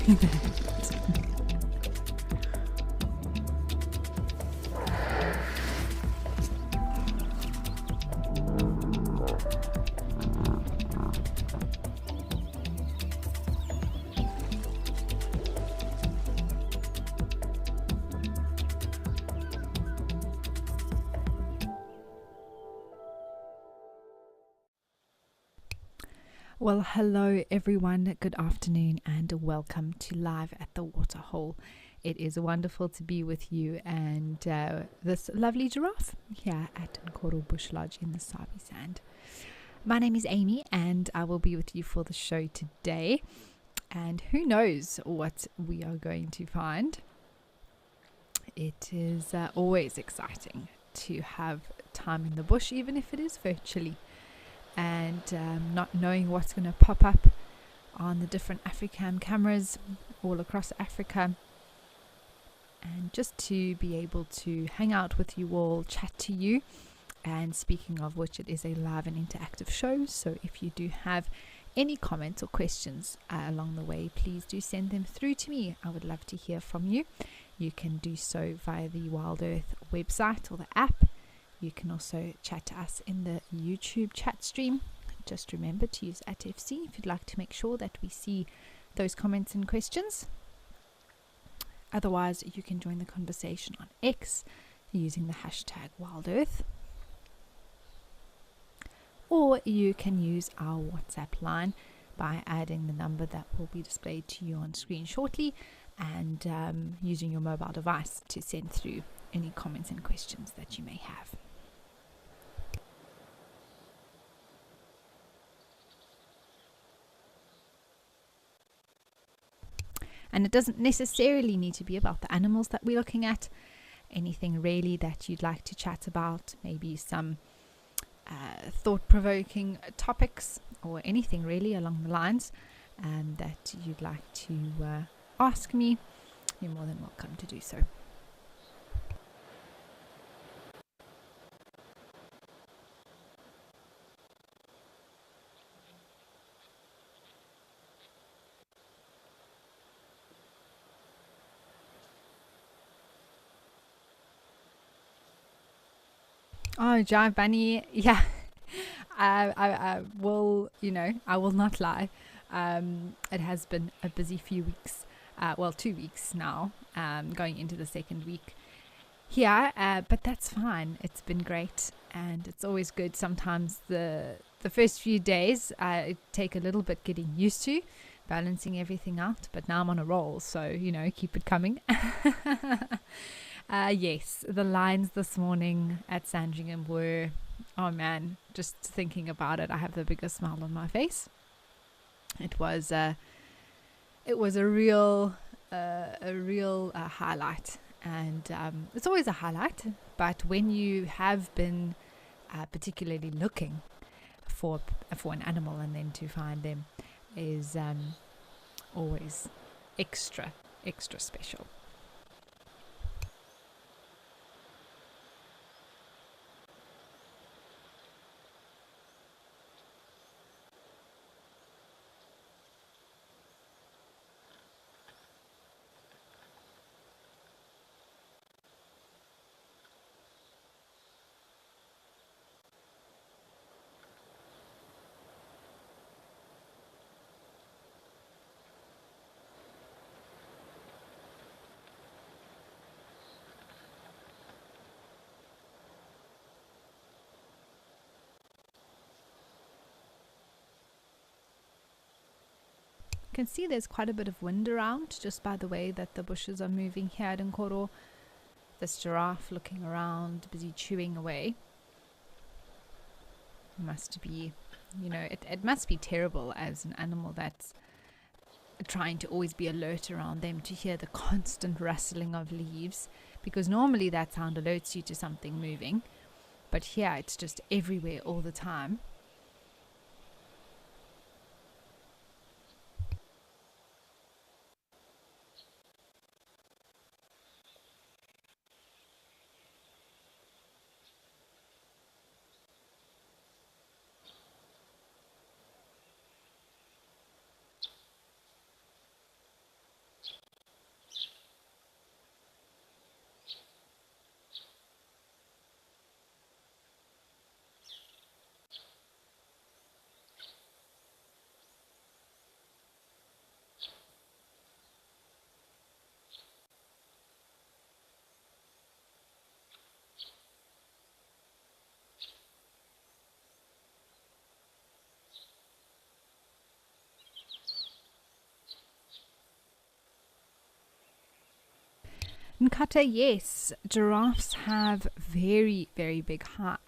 doing that. Well, hello everyone, good afternoon and welcome to Live at the Waterhole. It is wonderful to be with you and this lovely giraffe here at Nkoro Bush Lodge in the Sabi Sand. My name is Amy and I will be with you for the show today, and who knows what we are going to find. It is always exciting to have time in the bush, even if it is virtually, and not knowing what's going to pop up on the different Africam cameras all across Africa, and just to be able to hang out with you all, chat to you. And speaking of which, it is a live and interactive show, so if you do have any comments or questions along the way, please do send them through to me. I would love to hear from you. You can do so via the Wild Earth website or the app. You can also chat to us in the YouTube chat stream. Just remember to use @FC if you'd like to make sure that we see those comments and questions. Otherwise, you can join the conversation on X using the hashtag WildEarth. Or you can use our WhatsApp line by adding the number that will be displayed to you on screen shortly, and using your mobile device to send through any comments and questions that you may have. And it doesn't necessarily need to be about the animals that we're looking at. Anything really that you'd like to chat about, maybe some thought-provoking topics or anything really along the lines that you'd like to ask me, you're more than welcome to do so. Oh, Jive Bunny, yeah. I will, I will not lie. It has been a busy few weeks, 2 weeks now, going into the second week here, but that's fine. It's been great, and it's always good. Sometimes the first few days it take a little bit getting used to, balancing everything out, but now I'm on a roll, so, keep it coming. Yes, the lines this morning at Sandringham were, oh man, just thinking about it, I have the biggest smile on my face. It was a real highlight, and it's always a highlight. But when you have been particularly looking for an animal, and then to find them is always extra special. You can see there's quite a bit of wind around just by the way that the bushes are moving here at Nkoro. This giraffe looking around, busy chewing away. Must be, it must be terrible as an animal that's trying to always be alert around them, to hear the constant rustling of leaves, because normally that sound alerts you to something moving, but here it's just everywhere all the time. Nkata, yes, giraffes have very, very big hearts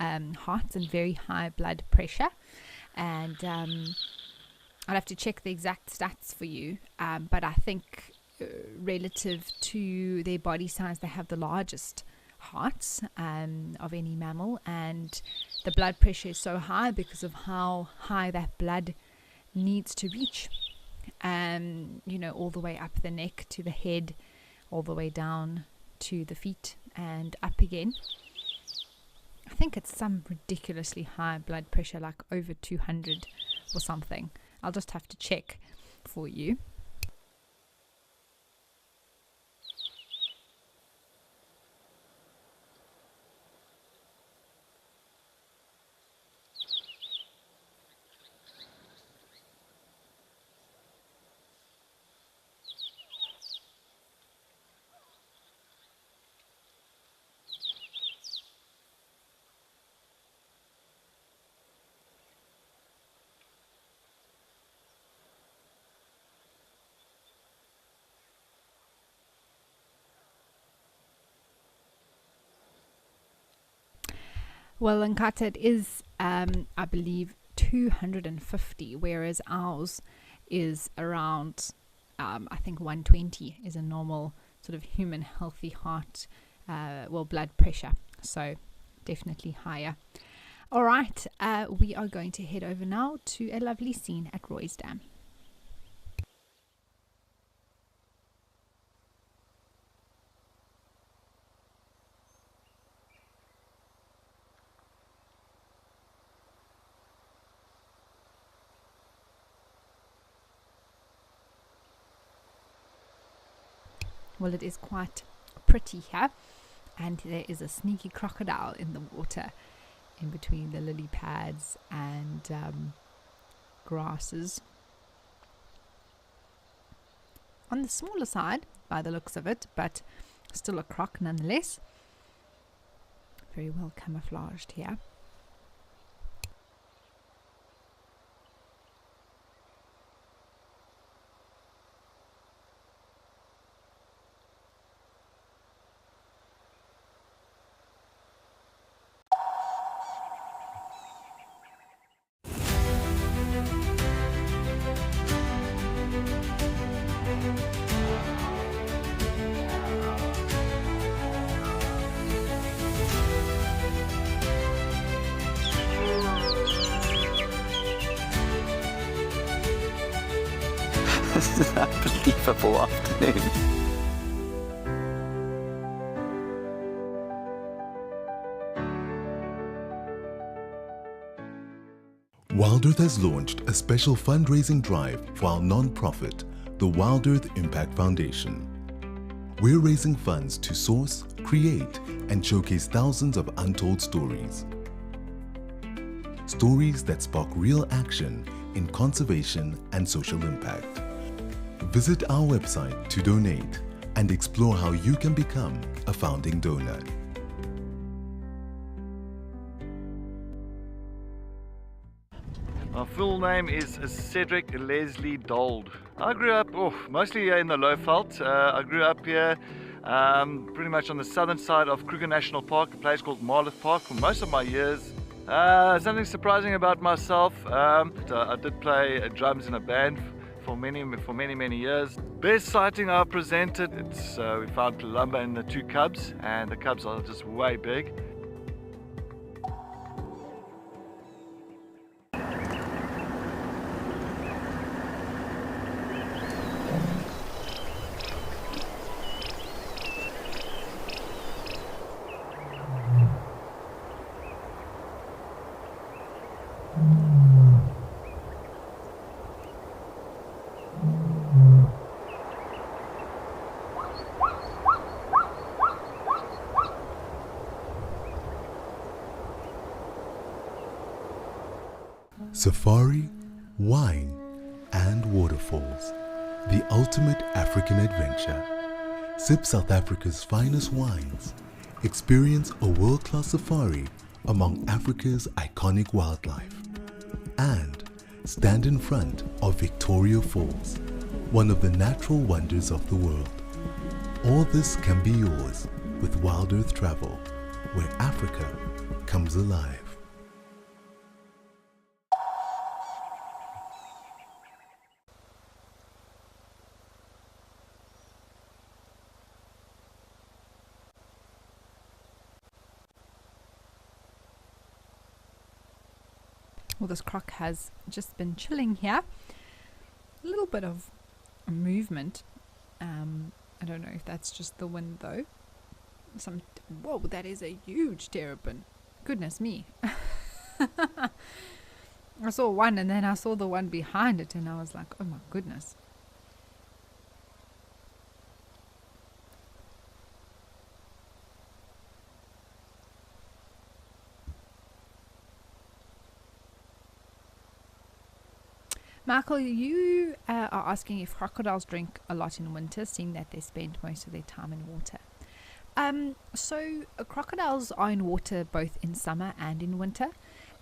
and very high blood pressure. And I'll have to check the exact stats for you. But I think relative to their body size, they have the largest hearts of any mammal. And the blood pressure is so high because of how high that blood needs to reach. All the way up the neck to the head, all the way down to the feet and up again. I think it's some ridiculously high blood pressure, like over 200 or something. I'll just have to check for you. Well, Nkata, it is, I believe, 250, whereas ours is around, I think 120 is a normal sort of human healthy heart, blood pressure. So definitely higher. All right, we are going to head over now to a lovely scene at Roy's Dam. Well, it is quite pretty here, and there is a sneaky crocodile in the water in between the lily pads and grasses. On the smaller side, by the looks of it, but still a croc nonetheless. Very well camouflaged here. This is an unbelievable afternoon. Wild Earth has launched a special fundraising drive for our non-profit, the Wild Earth Impact Foundation. We're raising funds to source, create, and showcase thousands of untold stories. Stories that spark real action in conservation and social impact. Visit our website to donate and explore how you can become a founding donor. My full name is Cedric Leslie Dold. I grew up mostly in the Lowveld. I grew up here pretty much on the southern side of Kruger National Park, a place called Marlow Park, for most of my years. Something surprising about myself, I did play drums in a band for many years. Best sighting I presented, we found Palumba and the two cubs, and the cubs are just way big. Safari, wine, and waterfalls. The ultimate African adventure. Sip South Africa's finest wines. Experience a world-class safari among Africa's iconic wildlife. And stand in front of Victoria Falls, one of the natural wonders of the world. All this can be yours with Wild Earth Travel, where Africa comes alive. Well, this croc has just been chilling here. A little bit of movement. I don't know if that's just the wind though. Whoa, that is a huge terrapin. Goodness me. I saw one and then I saw the one behind it and I was like, oh my goodness. Michael, you are asking if crocodiles drink a lot in winter, seeing that they spend most of their time in water. So crocodiles are in water both in summer and in winter,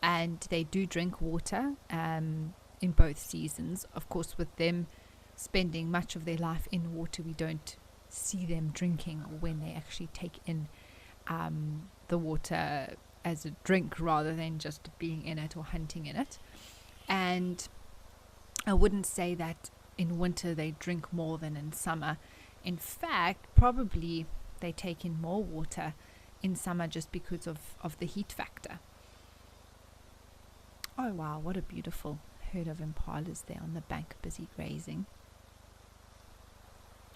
and they do drink water in both seasons. Of course, with them spending much of their life in water, we don't see them drinking when they actually take in the water as a drink rather than just being in it or hunting in it. And I wouldn't say that in winter they drink more than in summer. In fact, probably they take in more water in summer just because of the heat factor. Oh wow, what a beautiful herd of impalas there on the bank busy grazing.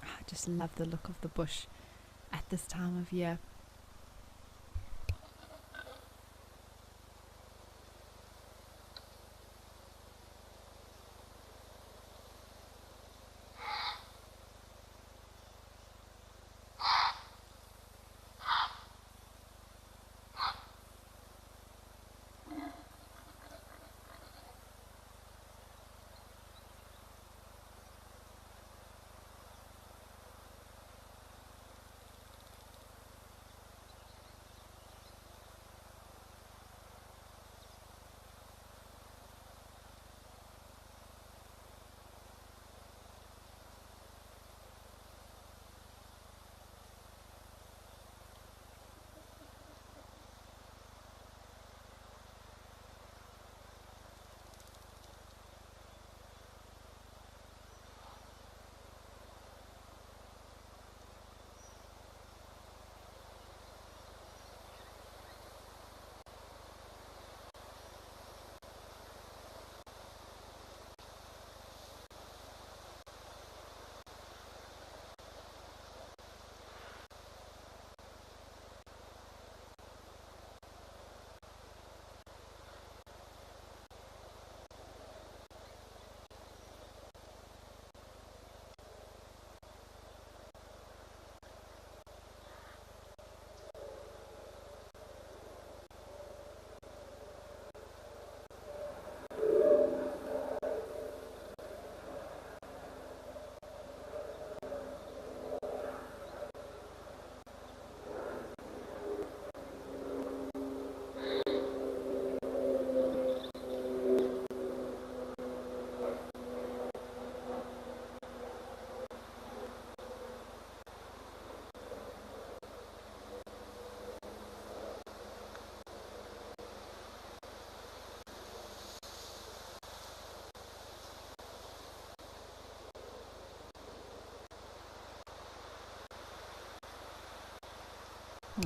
I just love the look of the bush at this time of year.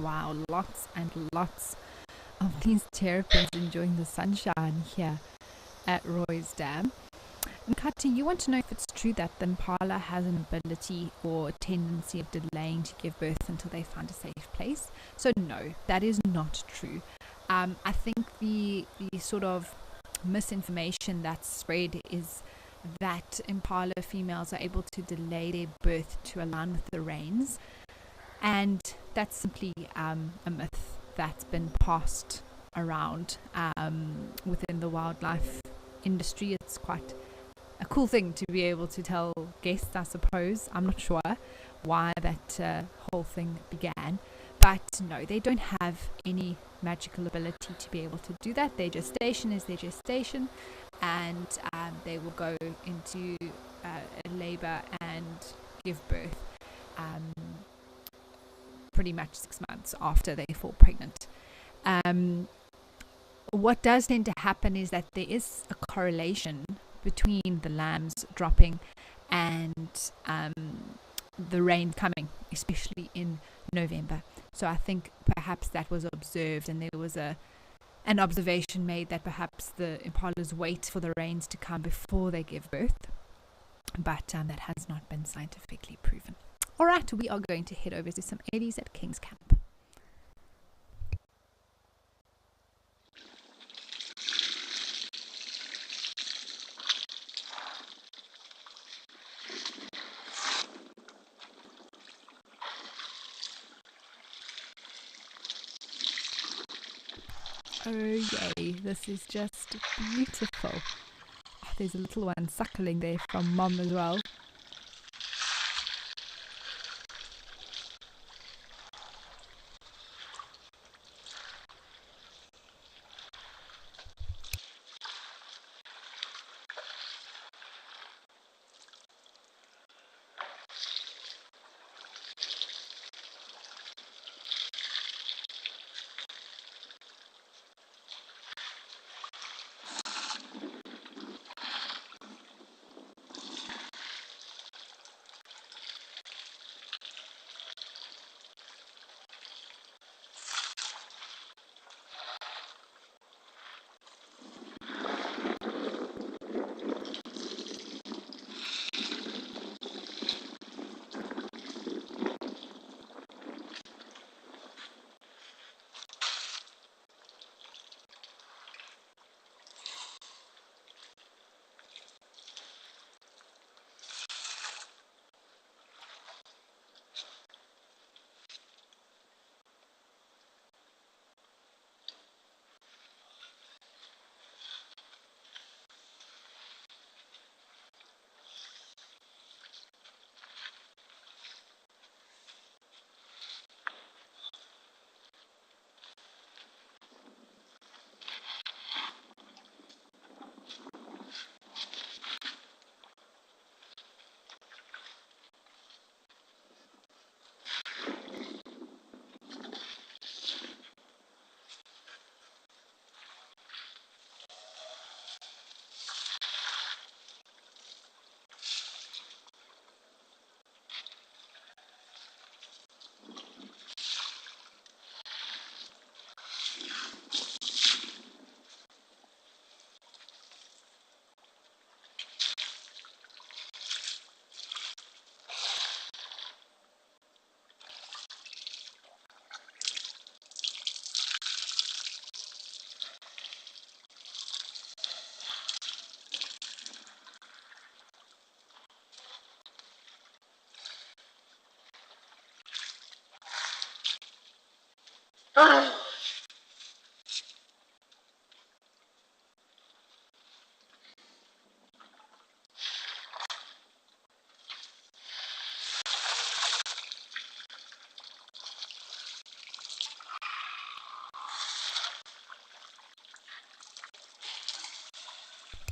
Wow, lots and lots of these terrapins enjoying the sunshine here at Roy's Dam. And Kati, you want to know if it's true that the impala has an ability or tendency of delaying to give birth until they find a safe place. So no, that is not true. I think the sort of misinformation that's spread is that impala females are able to delay their birth to align with the rains. And that's simply a myth that's been passed around within the wildlife industry. It's quite a cool thing to be able to tell guests, I suppose. I'm not sure why that whole thing began. But no, they don't have any magical ability to be able to do that. Their gestation is their gestation, and they will go into labor and give birth. pretty much 6 months after they fall pregnant. What does tend to happen is that there is a correlation between the lambs dropping and the rain coming, especially in November. So I think perhaps that was observed, and there was an observation made that perhaps the impalas wait for the rains to come before they give birth, but that has not been scientifically proven. All right, we are going to head over to some Eddies at King's Camp. Oh yay, this is just beautiful. Oh, there's a little one suckling there from mom as well.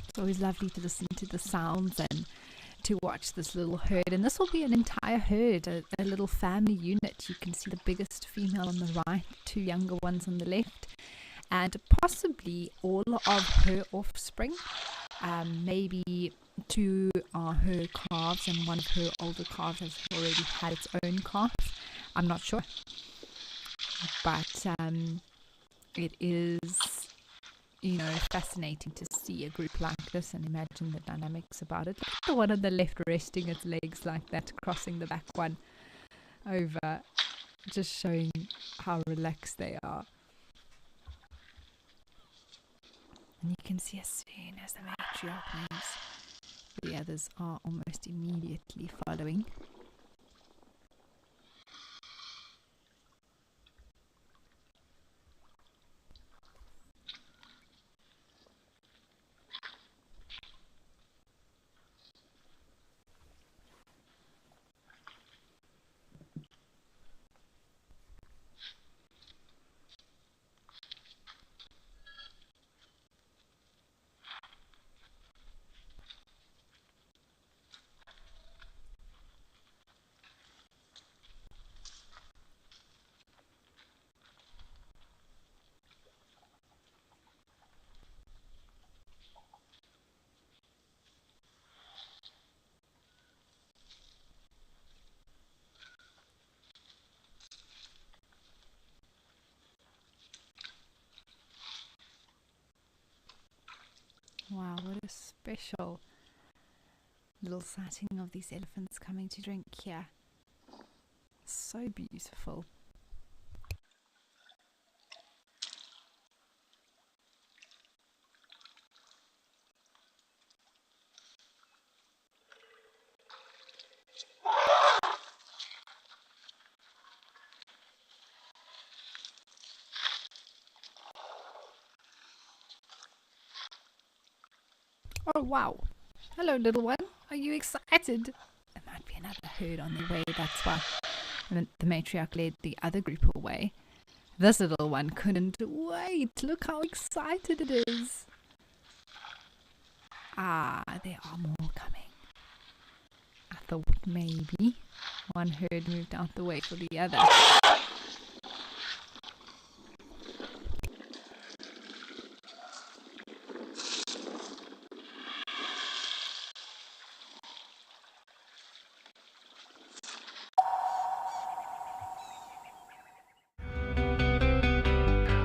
It's always lovely to listen to the sounds and to watch this little herd. And this will be an entire herd, a little family unit. You can see the biggest female on the right, two younger ones on the left, and possibly all of her offspring. Maybe two are her calves and one of her older calves has already had its own calf. I'm not sure. But it is, fascinating to see a group like this and imagine the dynamics about it. Look at the one on the left resting its legs like that, crossing the back one over, just showing how relaxed they are. And you can see as soon as the matriarch moves, the others are almost immediately following. special little sighting of these elephants coming to drink here. So beautiful. Oh wow. Hello little one. Are you excited? There might be another herd on their way, that's why the matriarch led the other group away. This little one couldn't wait. Look how excited it is. Ah, there are more coming. I thought maybe one herd moved out the way for the other.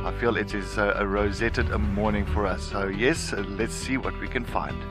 I feel it is a rosetted morning for us. So yes, let's see what we can find.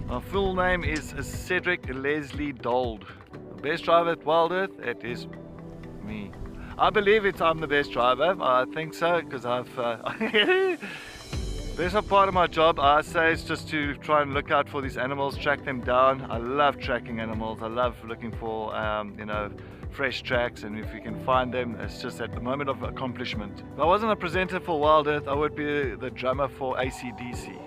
My full name is Cedric Leslie Dold. The best driver at Wild Earth, it is me. I believe I'm the best driver. I think so because I've. There's a part of my job I say is just to try and look out for these animals, track them down. I love tracking animals. I love looking for fresh tracks, and if you can find them, it's just at the moment of accomplishment. If I wasn't a presenter for Wild Earth, I would be the drummer for AC/DC.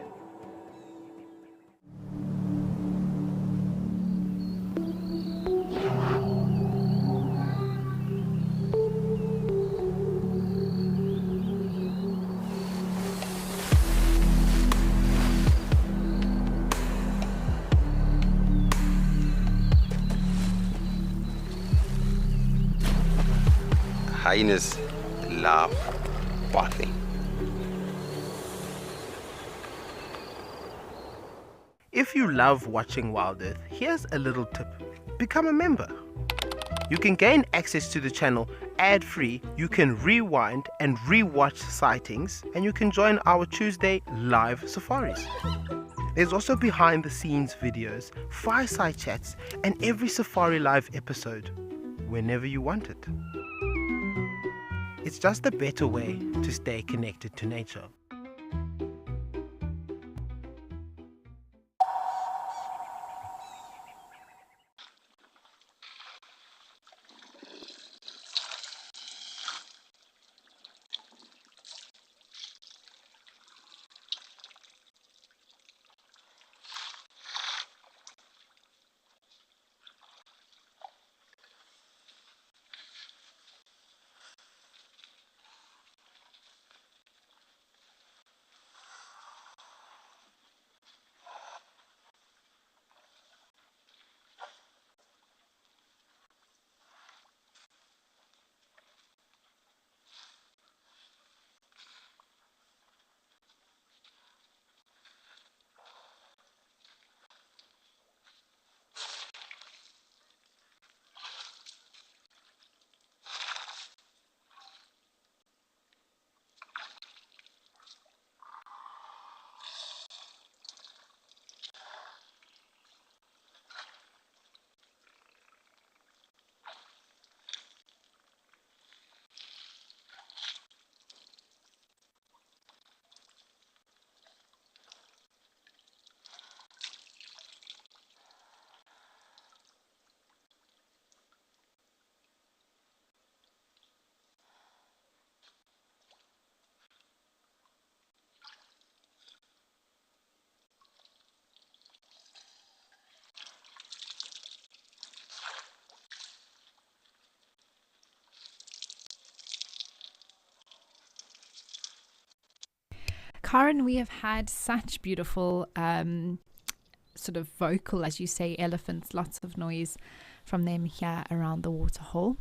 Hyenas love bathing. If you love watching Wild Earth, here's a little tip. Become a member. You can gain access to the channel ad-free, you can rewind and re-watch sightings, and you can join our Tuesday live safaris. There's also behind the scenes videos, fireside chats, and every Safari Live episode, whenever you want it. It's just a better way to stay connected to nature. Karen, we have had such beautiful sort of vocal, as you say, elephants, lots of noise from them here around the waterhole.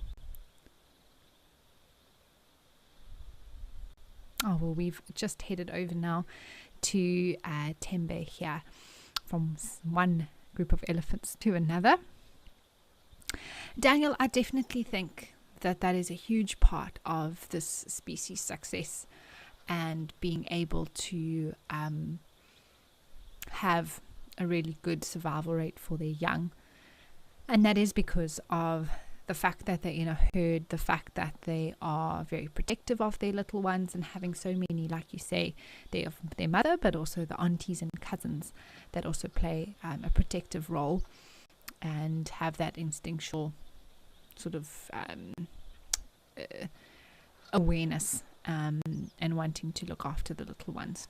Oh, well, we've just headed over now to Tembe here, from one group of elephants to another. Daniel, I definitely think that is a huge part of this species success, and being able to have a really good survival rate for their young. And that is because of the fact that they're in a herd, the fact that they are very protective of their little ones, and having so many, like you say, their mother, but also the aunties and cousins that also play a protective role and have that instinctual sort of awareness and wanting to look after the little ones.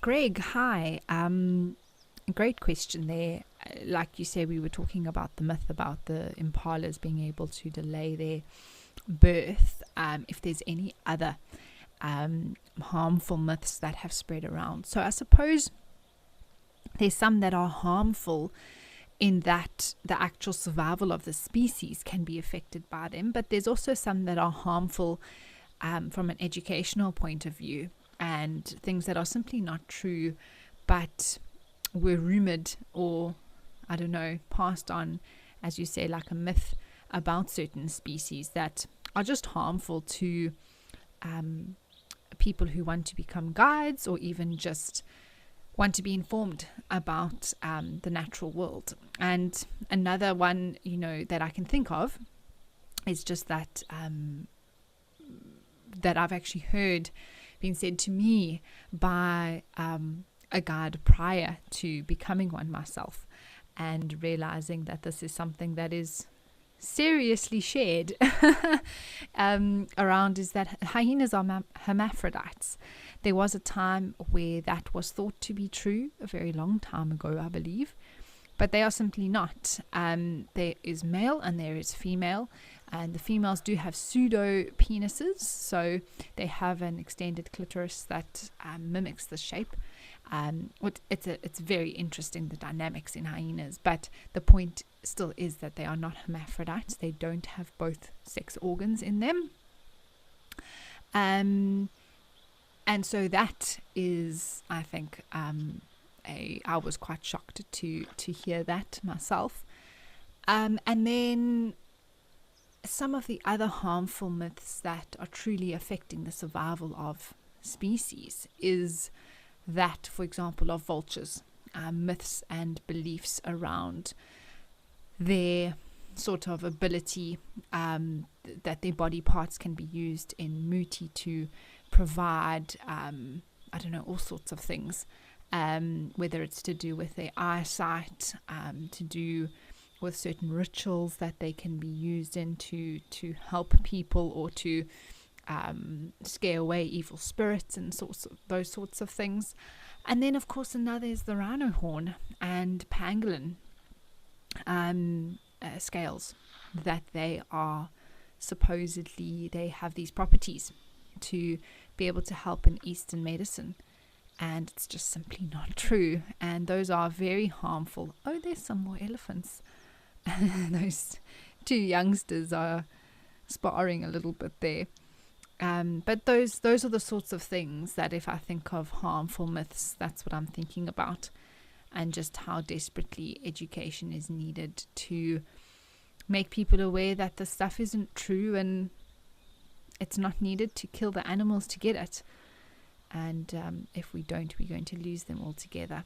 Greg, hi. Great question there. Like you say, we were talking about the myth about the impalas being able to delay their birth. If there's any other harmful myths that have spread around. So I suppose there's some that are harmful in that the actual survival of the species can be affected by them, but there's also some that are harmful from an educational point of view, and things that are simply not true, but were rumored or, I don't know, passed on, as you say, like a myth about certain species that are just harmful to people who want to become guides, or even just want to be informed about the natural world. And another one, that I can think of is just that that I've actually heard being said to me by a guide prior to becoming one myself, and realizing that this is something that is seriously shared around, is that hyenas are hermaphrodites. There was a time where that was thought to be true, a very long time ago, I believe, but they are simply not. There is male and there is female, and the females do have pseudo penises, so they have an extended clitoris that mimics the shape. It's very interesting, the dynamics in hyenas, but the point still is that they are not hermaphrodites. They don't have both sex organs in them, and so that is, I think, I was quite shocked to hear that myself. And then some of the other harmful myths that are truly affecting the survival of species is that, for example, of vultures, myths and beliefs around their sort of ability, that their body parts can be used in muti to provide, all sorts of things, whether it's to do with their eyesight, to do with certain rituals that they can be used in to help people, or to scare away evil spirits and those sorts of things. And then, of course, another is the rhino horn and pangolin scales, that they are supposedly, they have these properties to be able to help in Eastern medicine, and it's just simply not true, and those are very harmful. Oh, there's some more elephants. Those two youngsters are sparring a little bit there. But those are the sorts of things that, if I think of harmful myths, that's what I'm thinking about, and just how desperately education is needed to make people aware that the stuff isn't true, and it's not needed to kill the animals to get it. And if we don't, we're going to lose them altogether.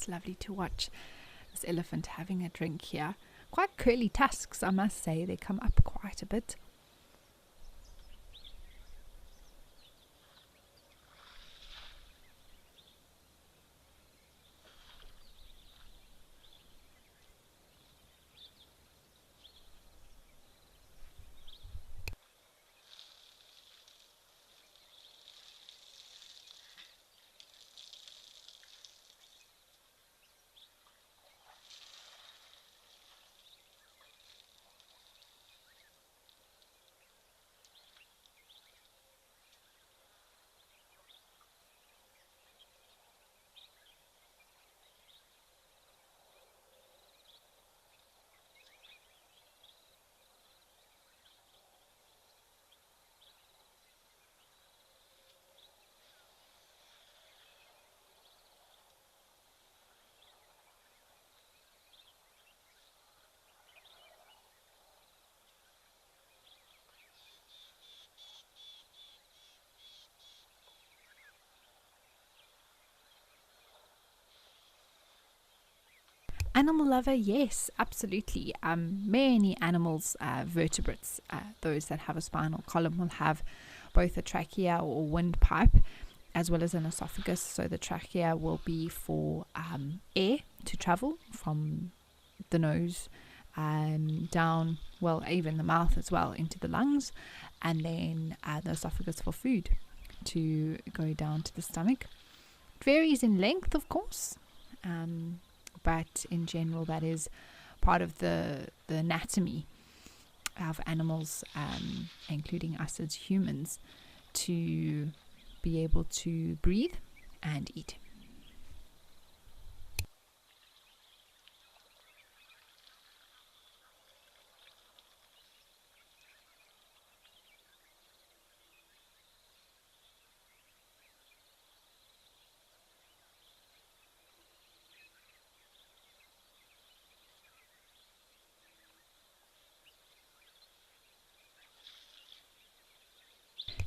It's lovely to watch this elephant having a drink here. Quite curly tusks, I must say. They come up quite a bit. Animal lover, yes, absolutely. Many animals, vertebrates, those that have a spinal column, will have both a trachea or windpipe as well as an esophagus. So the trachea will be for air to travel from the nose down, well, even the mouth as well, into the lungs, and then the esophagus for food to go down to the stomach. It varies in length, of course. But in general, that is part of the anatomy of animals, including us as humans, to be able to breathe and eat.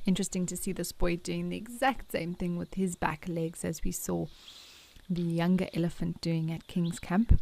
Interesting to see this boy doing the exact same thing with his back legs as we saw the younger elephant doing at King's Camp.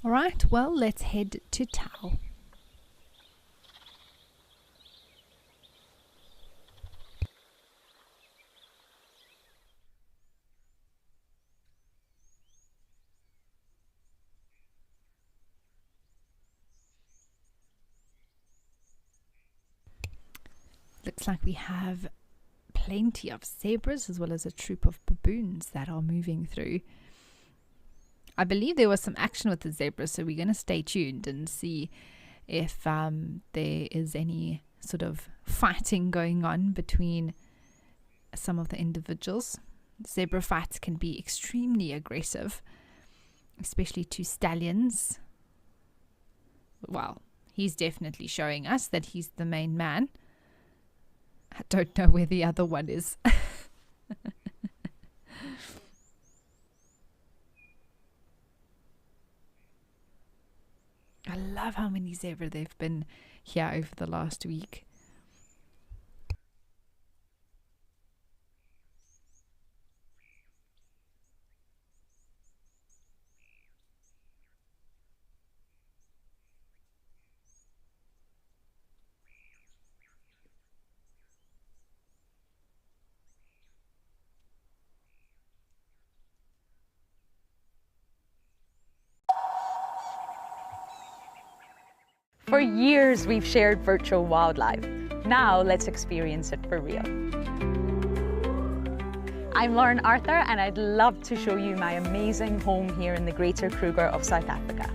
All right, well, let's head to Tau. Looks like we have plenty of zebras as well as a troop of baboons that are moving through. I believe there was some action with the zebras, so we're going to stay tuned and see if there is any sort of fighting going on between some of the individuals. Zebra fights can be extremely aggressive, especially to stallions. Well, he's definitely showing us that he's the main man. I don't know where the other one is. I love how many zebra there've been here over the last week. For years, we've shared virtual wildlife. Now, let's experience it for real. I'm Lauren Arthur, and I'd love to show you my amazing home here in the Greater Kruger of South Africa.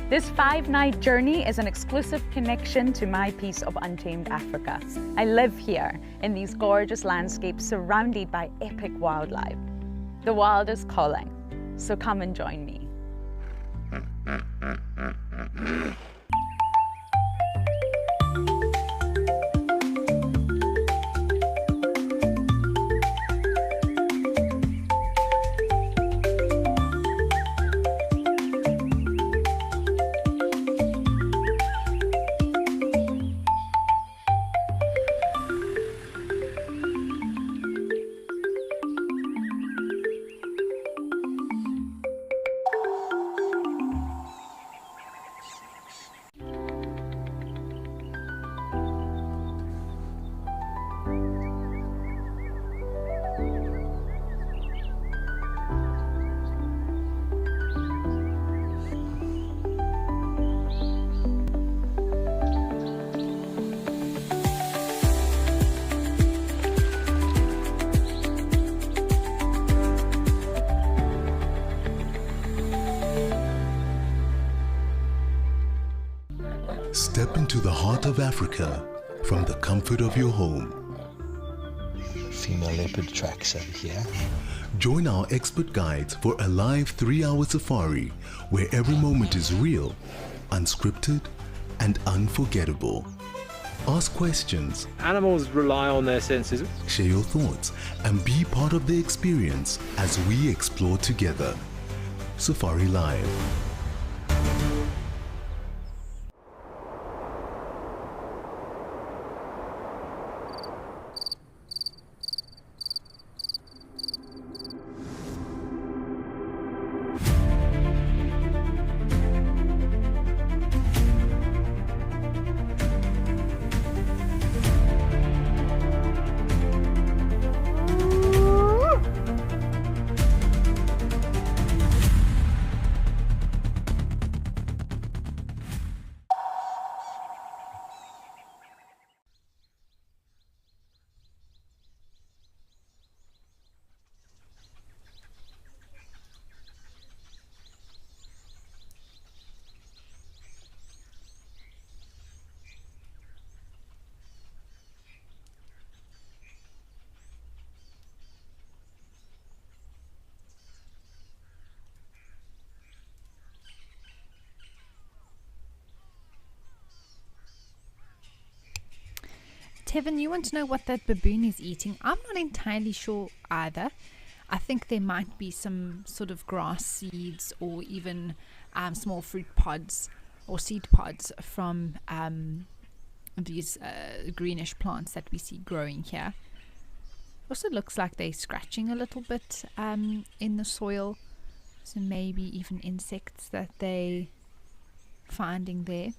This 5-night journey is an exclusive connection to my piece of untamed Africa. I live here in these gorgeous landscapes surrounded by epic wildlife. The wild is calling, so come and join me. Step into the heart of Africa from the comfort of your home. Female leopard tracks over here. Join our expert guides for a live 3-hour safari where every moment is real, unscripted, and unforgettable. Ask questions, Animals rely on their senses. share your thoughts, and be part of the experience as we explore together. Safari Live. Tevin, you want to know what that baboon is eating? I'm not entirely sure either. I think there might be some sort of grass seeds or even small fruit pods or seed pods from these greenish plants that we see growing here. Also looks like they're scratching a little bit in the soil. So maybe even insects that they're finding there.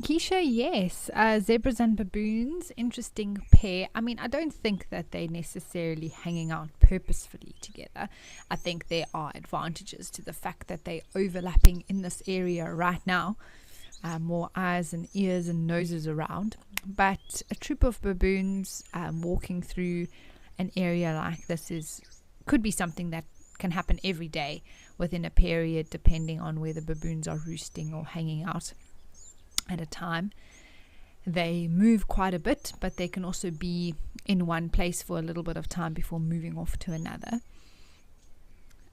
Keisha, yes. Zebras and baboons, interesting pair. I mean, I don't think that they're necessarily hanging out purposefully together. I think there are advantages to the fact that they're overlapping in this area right now. More eyes and ears and noses around. But a troop of baboons walking through an area like this could be something that can happen every day within a period, depending on where the baboons are roosting or hanging out at a time. They move quite a bit, but they can also be in one place for a little bit of time before moving off to another.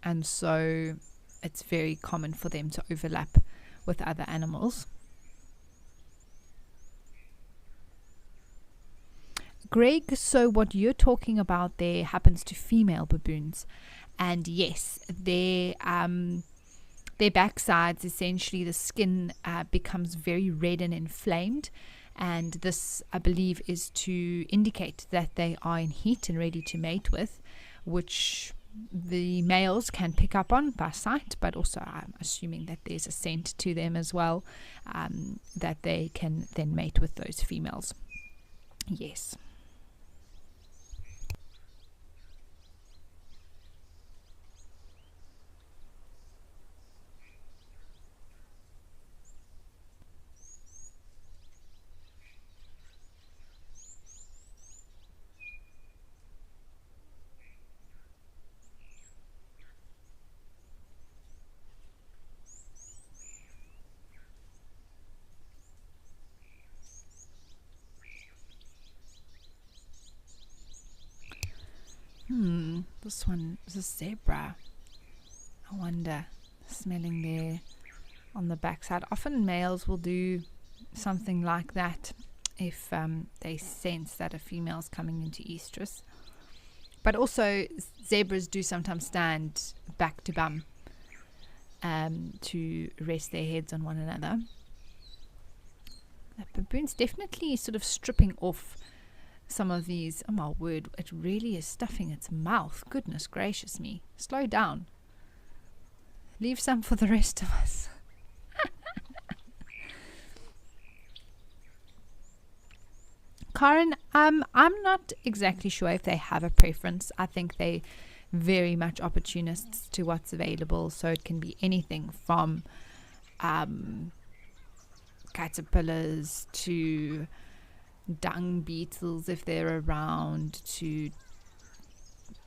And so it's very common for them to overlap with other animals. Greg, so what you're talking about there happens to female baboons. And yes, their backsides, essentially the skin becomes very red and inflamed, and this, I believe, is to indicate that they are in heat and ready to mate with, which the males can pick up on by sight, but also I'm assuming that there's a scent to them as well, that they can then mate with those females. Yes. This one is a zebra. I wonder, smelling there on the backside. Often males will do something like that if they sense that a female's coming into estrus. But also zebras do sometimes stand back to bum to rest their heads on one another. The baboon's definitely sort of stripping off some of these. Oh my word, it really is stuffing its mouth. Goodness gracious me. Slow down. Leave some for the rest of us. Karen, I'm not exactly sure if they have a preference. I think they very much opportunists to what's available. So it can be anything from caterpillars to dung beetles if they're around, to,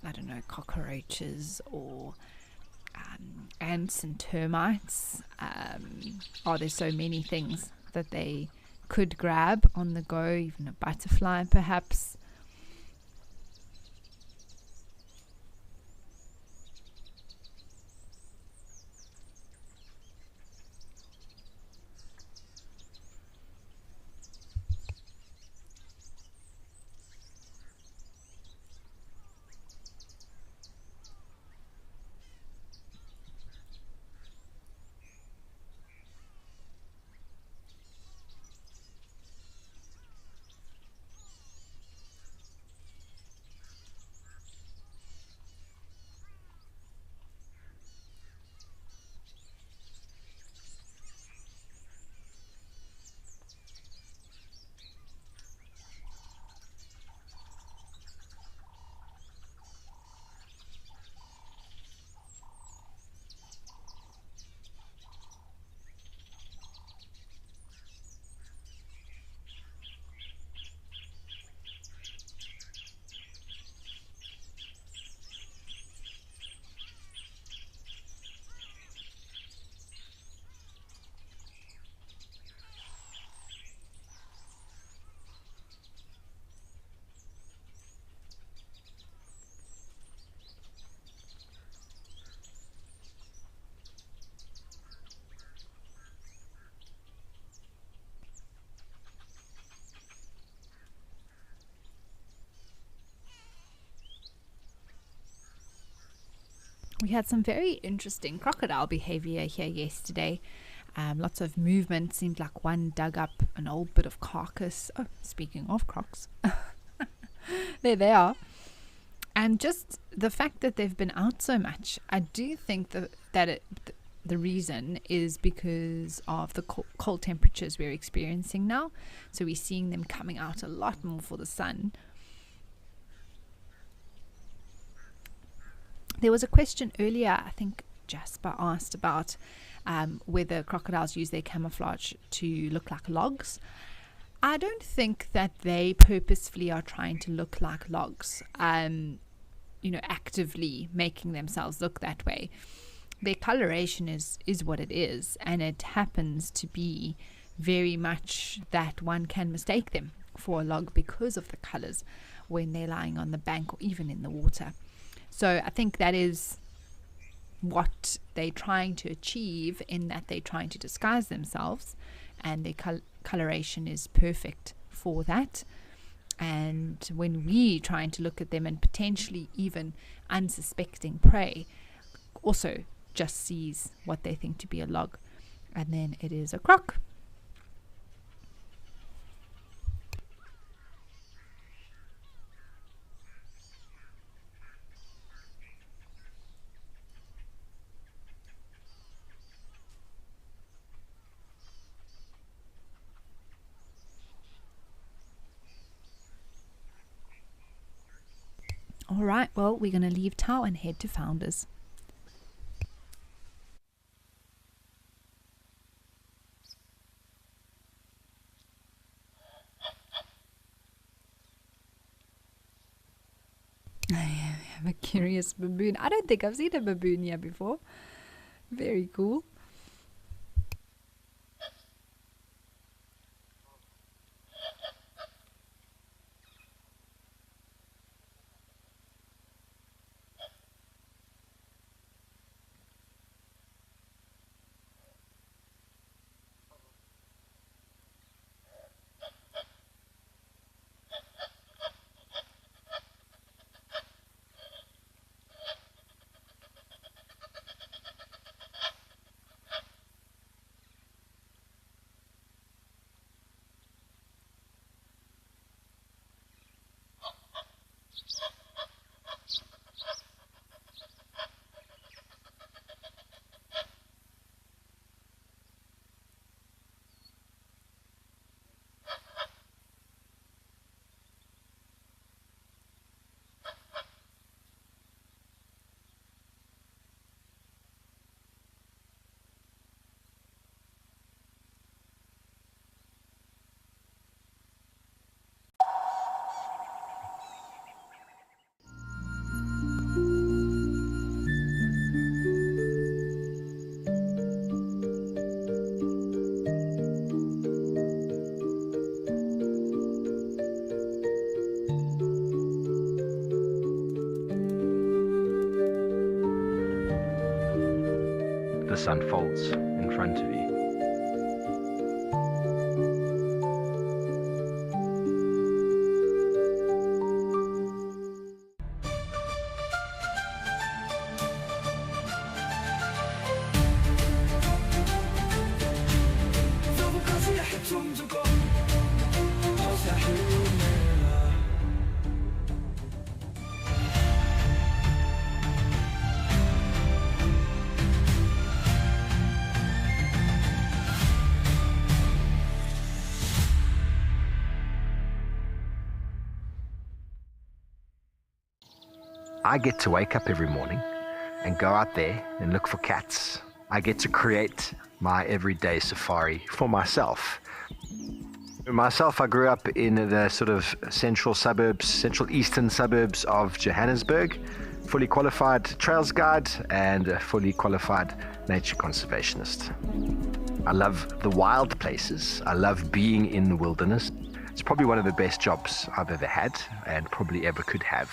I don't know, cockroaches or ants and termites. There's so many things that they could grab on the go, even a butterfly perhaps. We had some very interesting crocodile behavior here yesterday. Lots of movement. Seemed like one dug up an old bit of carcass. Oh, speaking of crocs, there they are. And just the fact that they've been out so much, I do think that the reason is because of the cold temperatures we're experiencing now. So we're seeing them coming out a lot more for the sun. There was a question earlier, I think Jasper asked about whether crocodiles use their camouflage to look like logs. I don't think that they purposefully are trying to look like logs, actively making themselves look that way. Their coloration is what it is, and it happens to be very much that one can mistake them for a log because of the colors when they're lying on the bank or even in the water. So I think that is what they're trying to achieve, in that they're trying to disguise themselves, and their coloration is perfect for that. And when we trying to look at them, and potentially even unsuspecting prey also just sees what they think to be a log, and then it is a croc. All right, well, we're going to leave Tau and head to Founders. I have a curious baboon. I don't think I've seen a baboon here before. Very cool. This unfolds in front of you. I get to wake up every morning and go out there and look for cats. I get to create my everyday safari for myself. I grew up in the sort of central eastern suburbs of Johannesburg, fully qualified trails guide and a fully qualified nature conservationist. I love the wild places. I love being in the wilderness. It's probably one of the best jobs I've ever had and probably ever could have.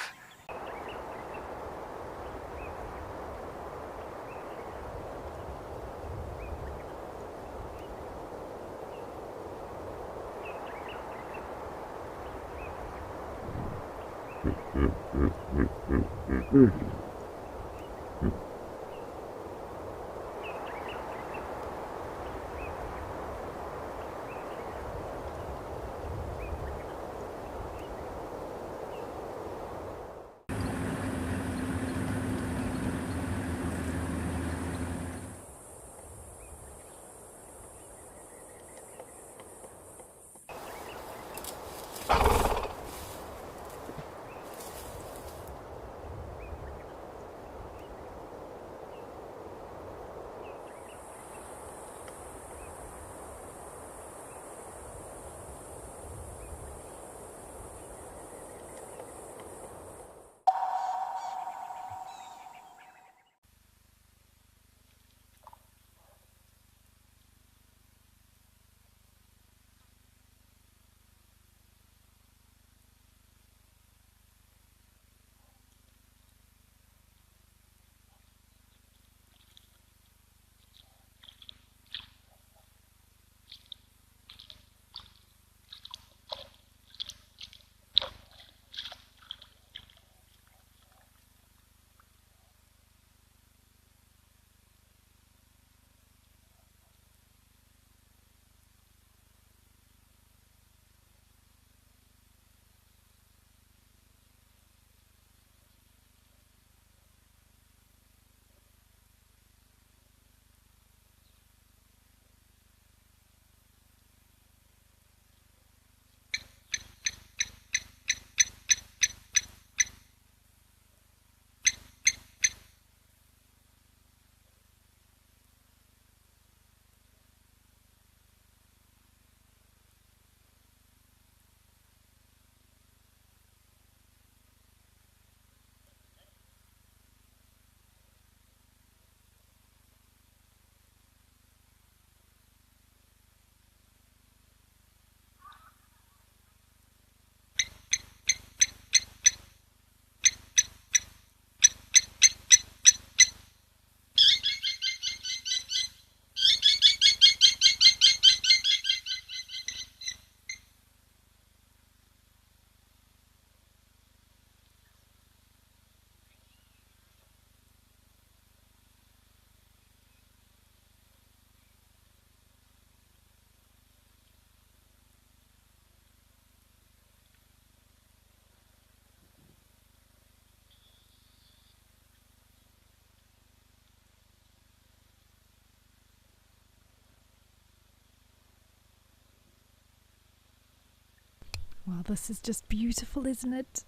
Well, this is just beautiful, isn't it?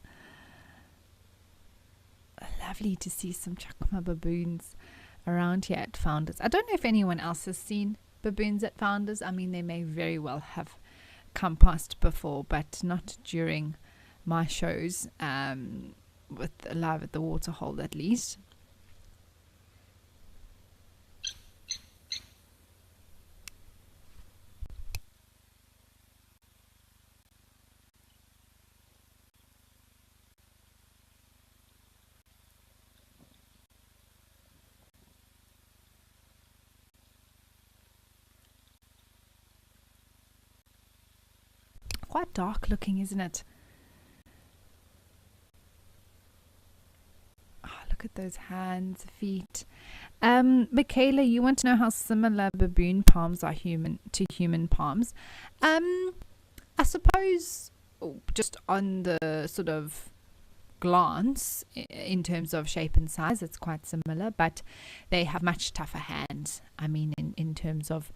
Lovely to see some chakma baboons around here at Founders. I don't know if anyone else has seen baboons at Founders. I mean, they may very well have come past before, but not during my shows, with Live at the Waterhole at least. Quite dark looking, isn't it? Oh, look at those hands, feet. Michaela, you want to know how similar baboon palms are to human palms? I suppose just on the sort of glance, in terms of shape and size, it's quite similar, but they have much tougher hands. I mean, in terms of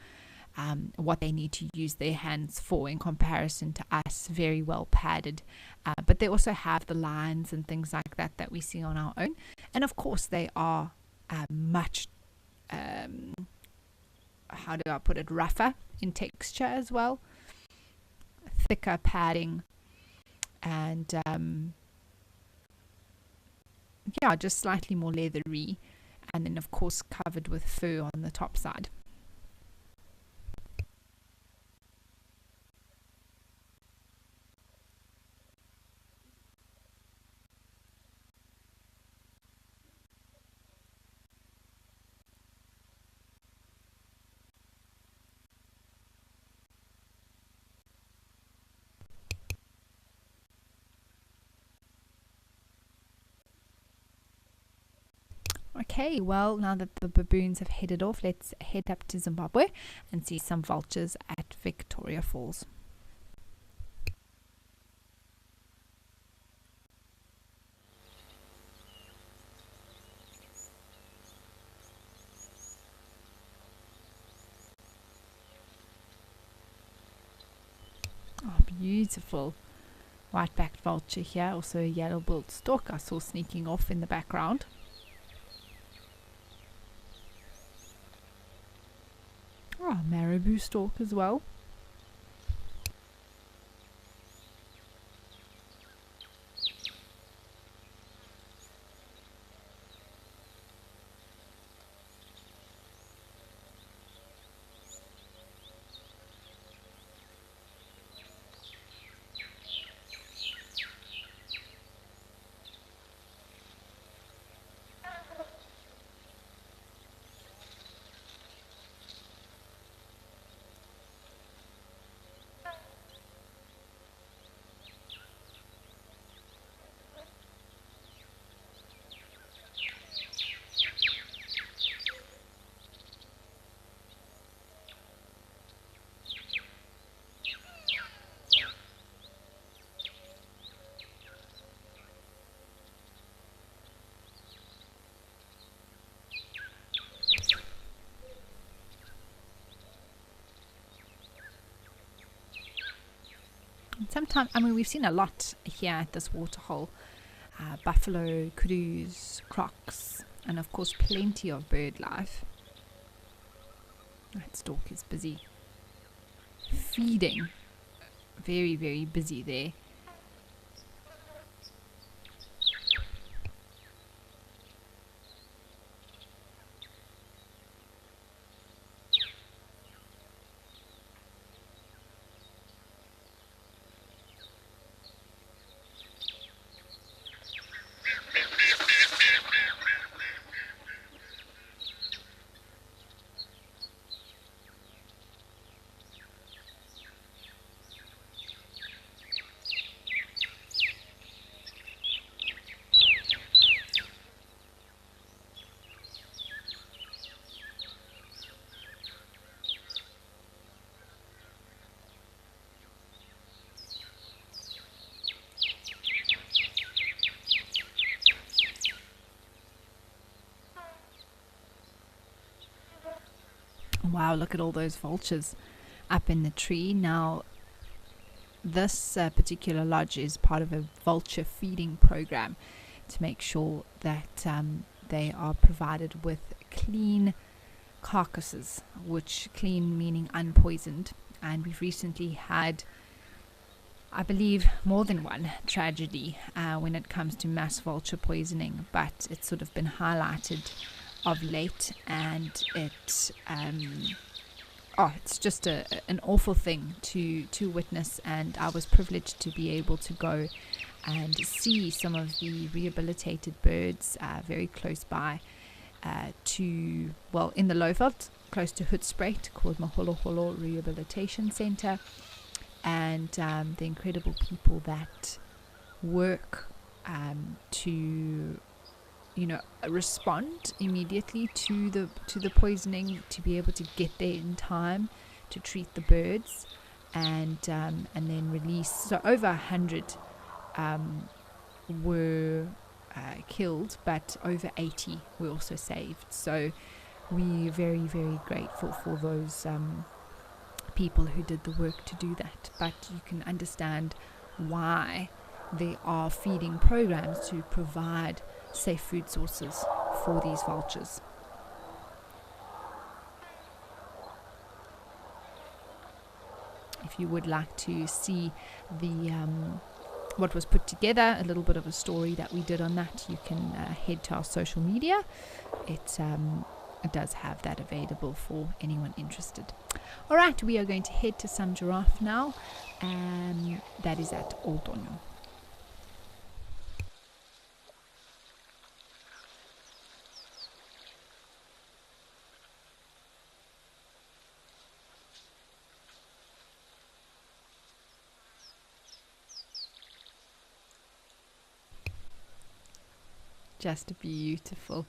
what they need to use their hands for in comparison to us, very well padded, but they also have the lines and things like that that we see on our own, and of course they are much how do I put it, rougher in texture as well, thicker padding, and yeah, just slightly more leathery, and then of course covered with fur on the top side. Okay, well, now that the baboons have headed off, let's head up to Zimbabwe and see some vultures at Victoria Falls. Oh, beautiful. White-backed vulture here, also a yellow-billed stork I saw sneaking off in the background. Oh, marabou stork as well. Sometimes, I mean, we've seen a lot here at this waterhole. Buffalo, kudu's, crocs, and of course plenty of bird life. That stork is busy feeding. Very, very busy there. Wow, look at all those vultures up in the tree. Now, this particular lodge is part of a vulture feeding program to make sure that they are provided with clean carcasses, which clean meaning unpoisoned. And we've recently had, I believe, more than one tragedy when it comes to mass vulture poisoning, but it's sort of been highlighted of late, and it's just an awful thing to witness. And I was privileged to be able to go and see some of the rehabilitated birds very close by in the Lowveld, close to Hoedspruit, called Maholoholo Rehabilitation Center, and the incredible people that work to respond immediately to the poisoning, to be able to get there in time to treat the birds, and then release. So over 100 were killed, but over 80 were also saved. So we're very, very grateful for those people who did the work to do that. But you can understand why there are feeding programs to provide safe food sources for these vultures. If you would like to see the what was put together, a little bit of a story that we did on that, you can head to our social media. It does have that available for anyone interested. All right, we are going to head to some giraffe now, and that is at Oldonyo. Just beautiful.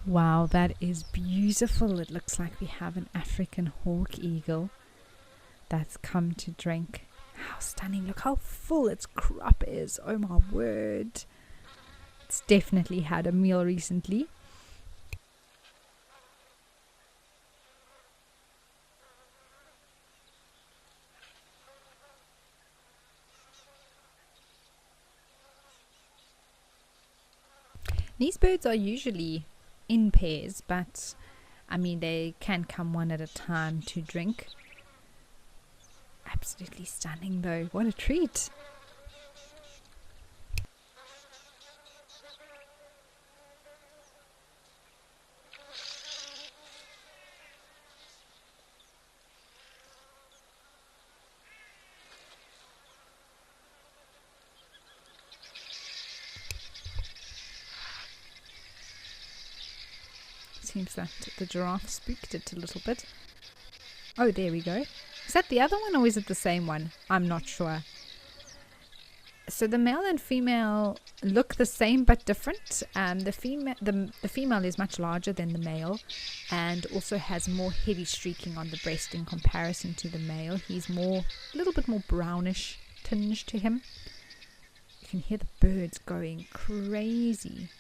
Wow, that is beautiful. It looks like we have an African hawk eagle that's come to drink. How stunning. Look how full its crop is. Oh my word. It's definitely had a meal recently. These birds are usually in pairs, but I mean they can come one at a time to drink. Absolutely stunning though. What a treat. Seems that the giraffe spooked it a little bit. Oh, there we go. Is that the other one or is it the same one? I'm not sure. So the male and female look the same but different. The female is much larger than the male and also has more heavy streaking on the breast in comparison to the male. He's a little bit more brownish tinge to him. You can hear the birds going crazy.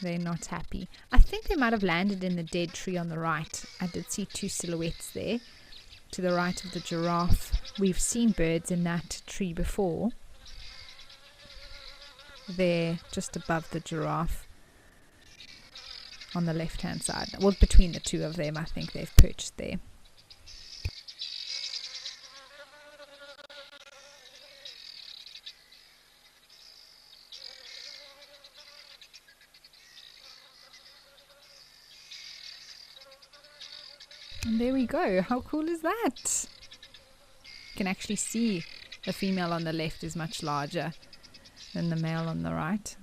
They're not happy. I think they might have landed in the dead tree on the right. I did see two silhouettes there. to the right of the giraffe. We've seen birds in that tree before. There, just above the giraffe, on the left hand side. Well, between the two of them, I think they've perched there. And there we go. How cool is that? You can actually see the female on the left is much larger than the male on the right.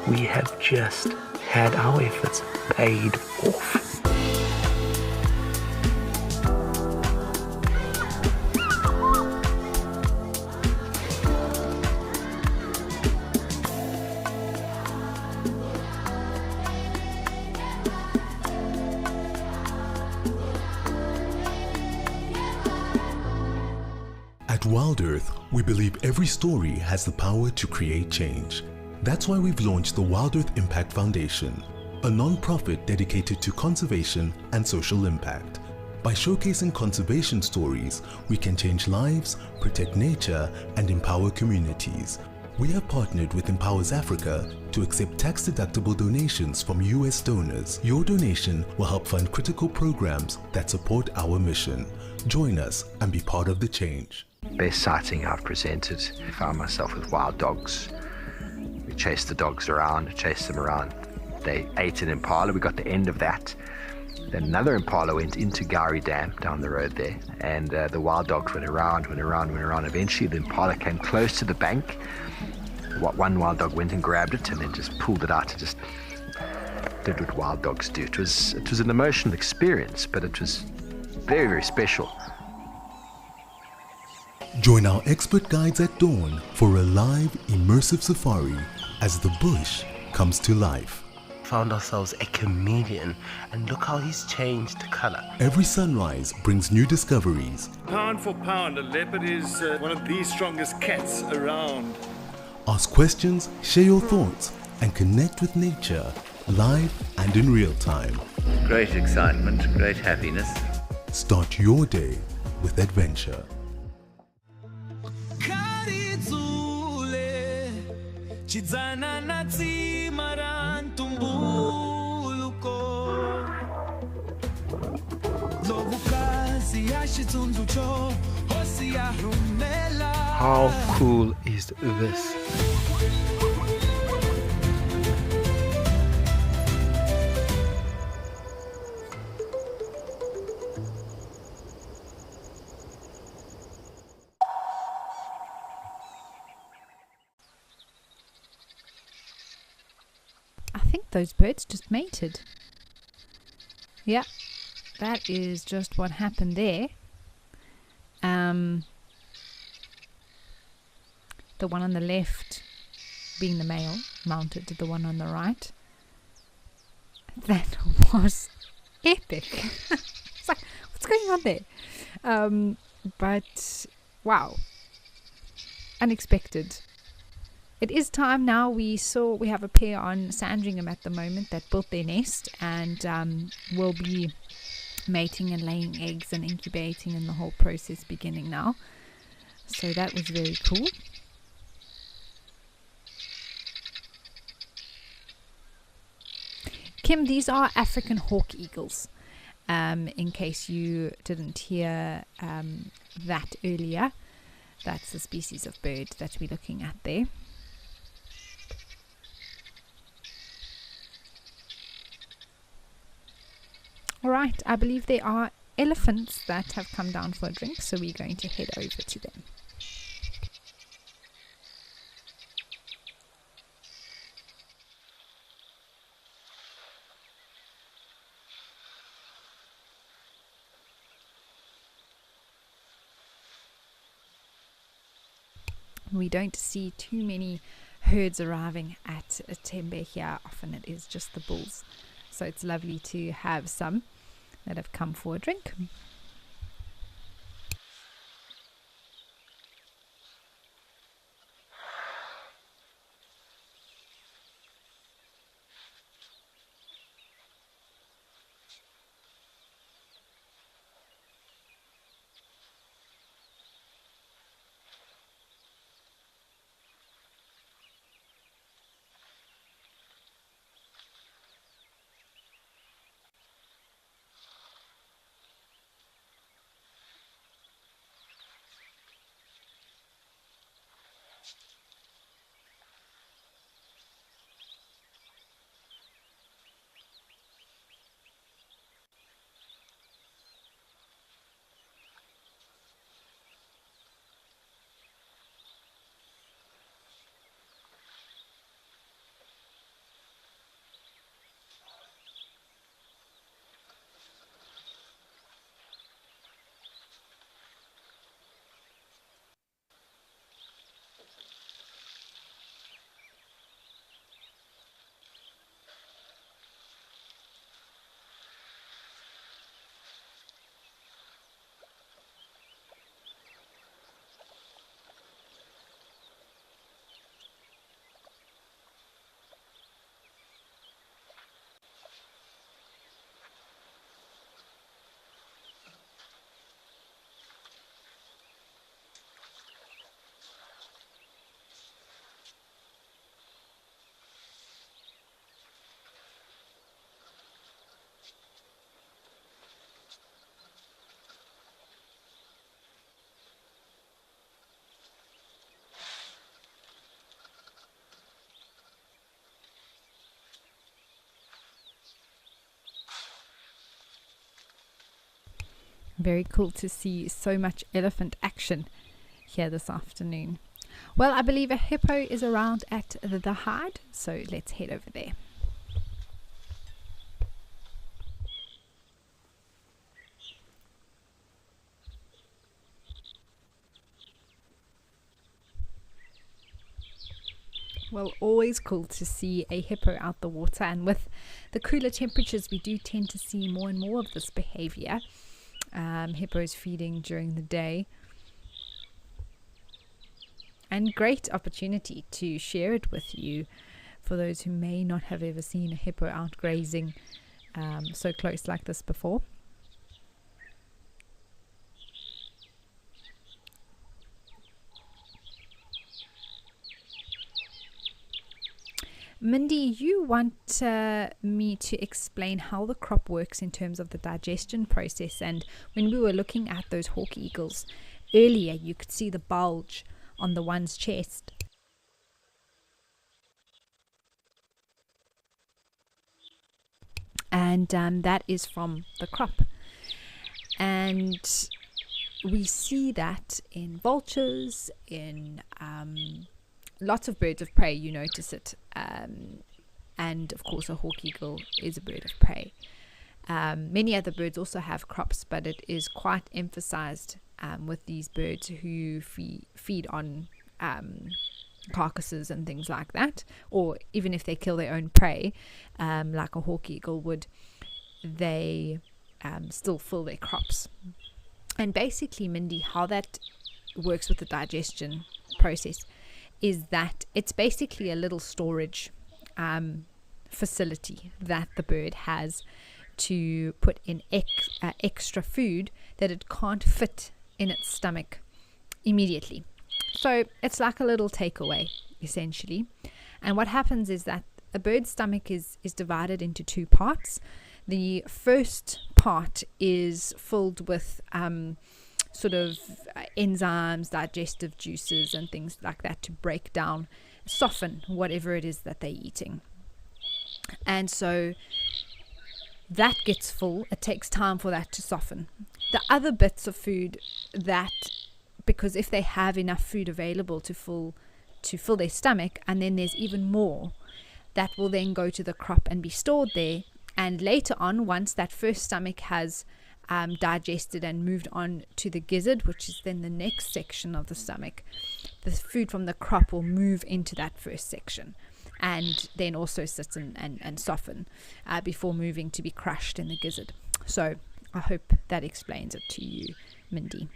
We have just had our efforts paid off. At Wild Earth, we believe every story has the power to create change. That's why we've launched the Wild Earth Impact Foundation, a non-profit dedicated to conservation and social impact. By showcasing conservation stories, we can change lives, protect nature, and empower communities. We have partnered with Empowers Africa to accept tax-deductible donations from US donors. Your donation will help fund critical programs that support our mission. Join us and be part of the change. Best sighting I've presented. I found myself with wild dogs. We chased the dogs around, chased them around. They ate an impala. We got the end of that. Then another impala went into Gowrie Dam down the road there, and the wild dogs went around. Eventually the impala came close to the bank. One wild dog went and grabbed it and then just pulled it out and just did what wild dogs do. It was an emotional experience, but it was very, very special. Join our expert guides at dawn for a live, immersive safari as the bush comes to life. Found ourselves a chameleon, and look how he's changed color. Every sunrise brings new discoveries. Pound for pound, a leopard is one of the strongest cats around. Ask questions, share your thoughts, and connect with nature live and in real time. Great excitement, great happiness. Start your day with adventure. How cool is this? I think those birds just mated. Yeah, that is just what happened there. The one on the left being the male mounted to the one on the right. That was epic. It's like, what's going on there? But wow, unexpected. It is time now. We have a pair on Sandringham at the moment that built their nest and will be mating and laying eggs and incubating, and the whole process beginning now. So that was very cool. Kim, these are African hawk eagles. In case you didn't hear that earlier, that's the species of bird that we're looking at there. All right, I believe there are elephants that have come down for a drink, so we're going to head over to them. We don't see too many herds arriving at Tembe here. Often it is just the bulls. So it's lovely to have some that have come for a drink. Very cool to see so much elephant action here this afternoon. Well, I believe a hippo is around at the hide, so let's head over there. Well, always cool to see a hippo out the water, and with the cooler temperatures we do tend to see more and more of this behavior. Hippos feeding during the day, and great opportunity to share it with you for those who may not have ever seen a hippo out grazing so close like this before. Mindy, you want me to explain how the crop works in terms of the digestion process. And when we were looking at those hawk eagles earlier, you could see the bulge on the one's chest. And that is from the crop. And we see that in vultures, in lots of birds of prey, you notice it. And of course a hawk eagle is a bird of prey. Many other birds also have crops, but it is quite emphasized with these birds who feed on carcasses and things like that, or even if they kill their own prey, like a hawk eagle would, they still fill their crops. And basically, Mindy, how that works with the digestion process is that it's basically a little storage facility that the bird has to put in extra food that it can't fit in its stomach immediately. So it's like a little takeaway, essentially. And what happens is that a bird's stomach is divided into two parts. The first part is filled with sort of enzymes, digestive juices and things like that to break down, soften whatever it is that they're eating. And so that gets full, it takes time for that to soften. The other bits of food that, because if they have enough food available to fill their stomach, and then there's even more, that will then go to the crop and be stored there. And later on, once that first stomach has digested and moved on to the gizzard, which is then the next section of the stomach, the food from the crop will move into that first section and then also sit and soften before moving to be crushed in the gizzard. So I hope that explains it to you, Mindy.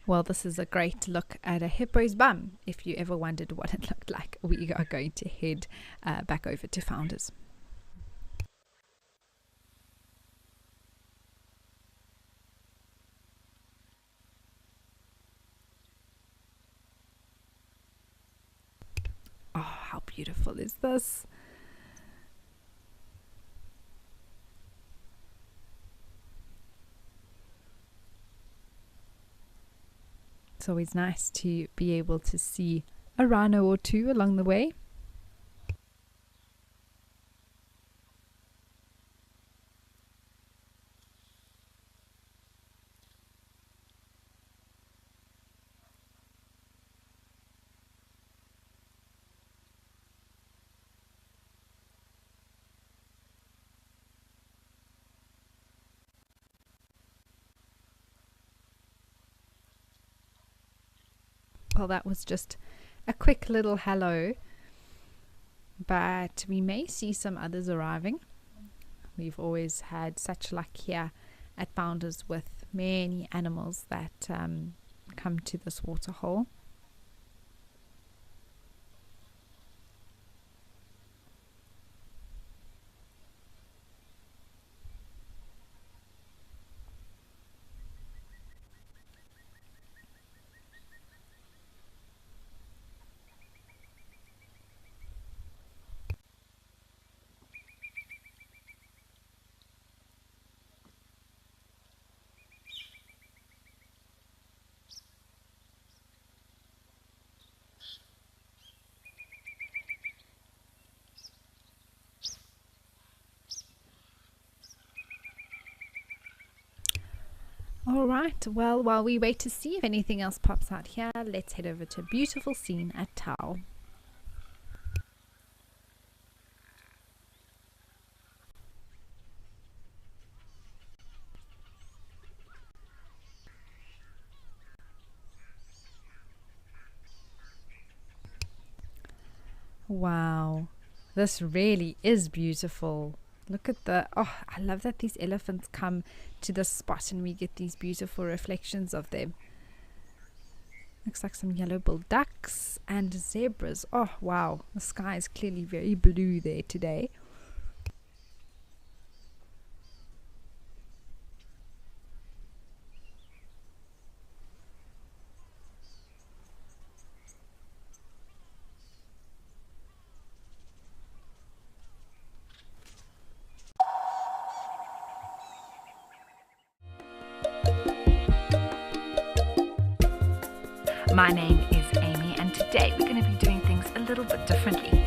Well, this is a great look at a hippo's bum. If you ever wondered what it looked like, we are going to head back over to Founders. Oh, how beautiful is this? It's always nice to be able to see a rhino or two along the way. Well, that was just a quick little hello, but we may see some others arriving. We've always had such luck here at Founders with many animals that come to this waterhole. All right, well, while we wait to see if anything else pops out here, let's head over to a beautiful scene at Tau. Wow, this really is beautiful. Look at the, oh, I love that these elephants come to this spot and we get these beautiful reflections of them. Looks like some yellow-billed ducks and zebras. Oh, wow, the sky is clearly very blue there today. My name is Amy, and today we're going to be doing things a little bit differently.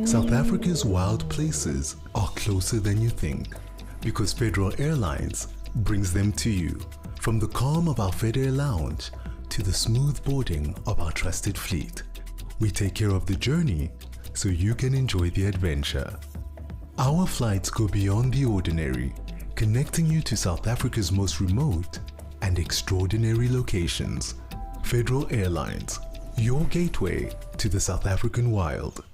South Africa's wild places are closer than you think, because Federal Airlines brings them to you. From the calm of our FedAir lounge to the smooth boarding of our trusted fleet, we take care of the journey so you can enjoy the adventure. Our flights go beyond the ordinary, connecting you to South Africa's most remote and extraordinary locations. Federal Airlines, your gateway to the South African wild.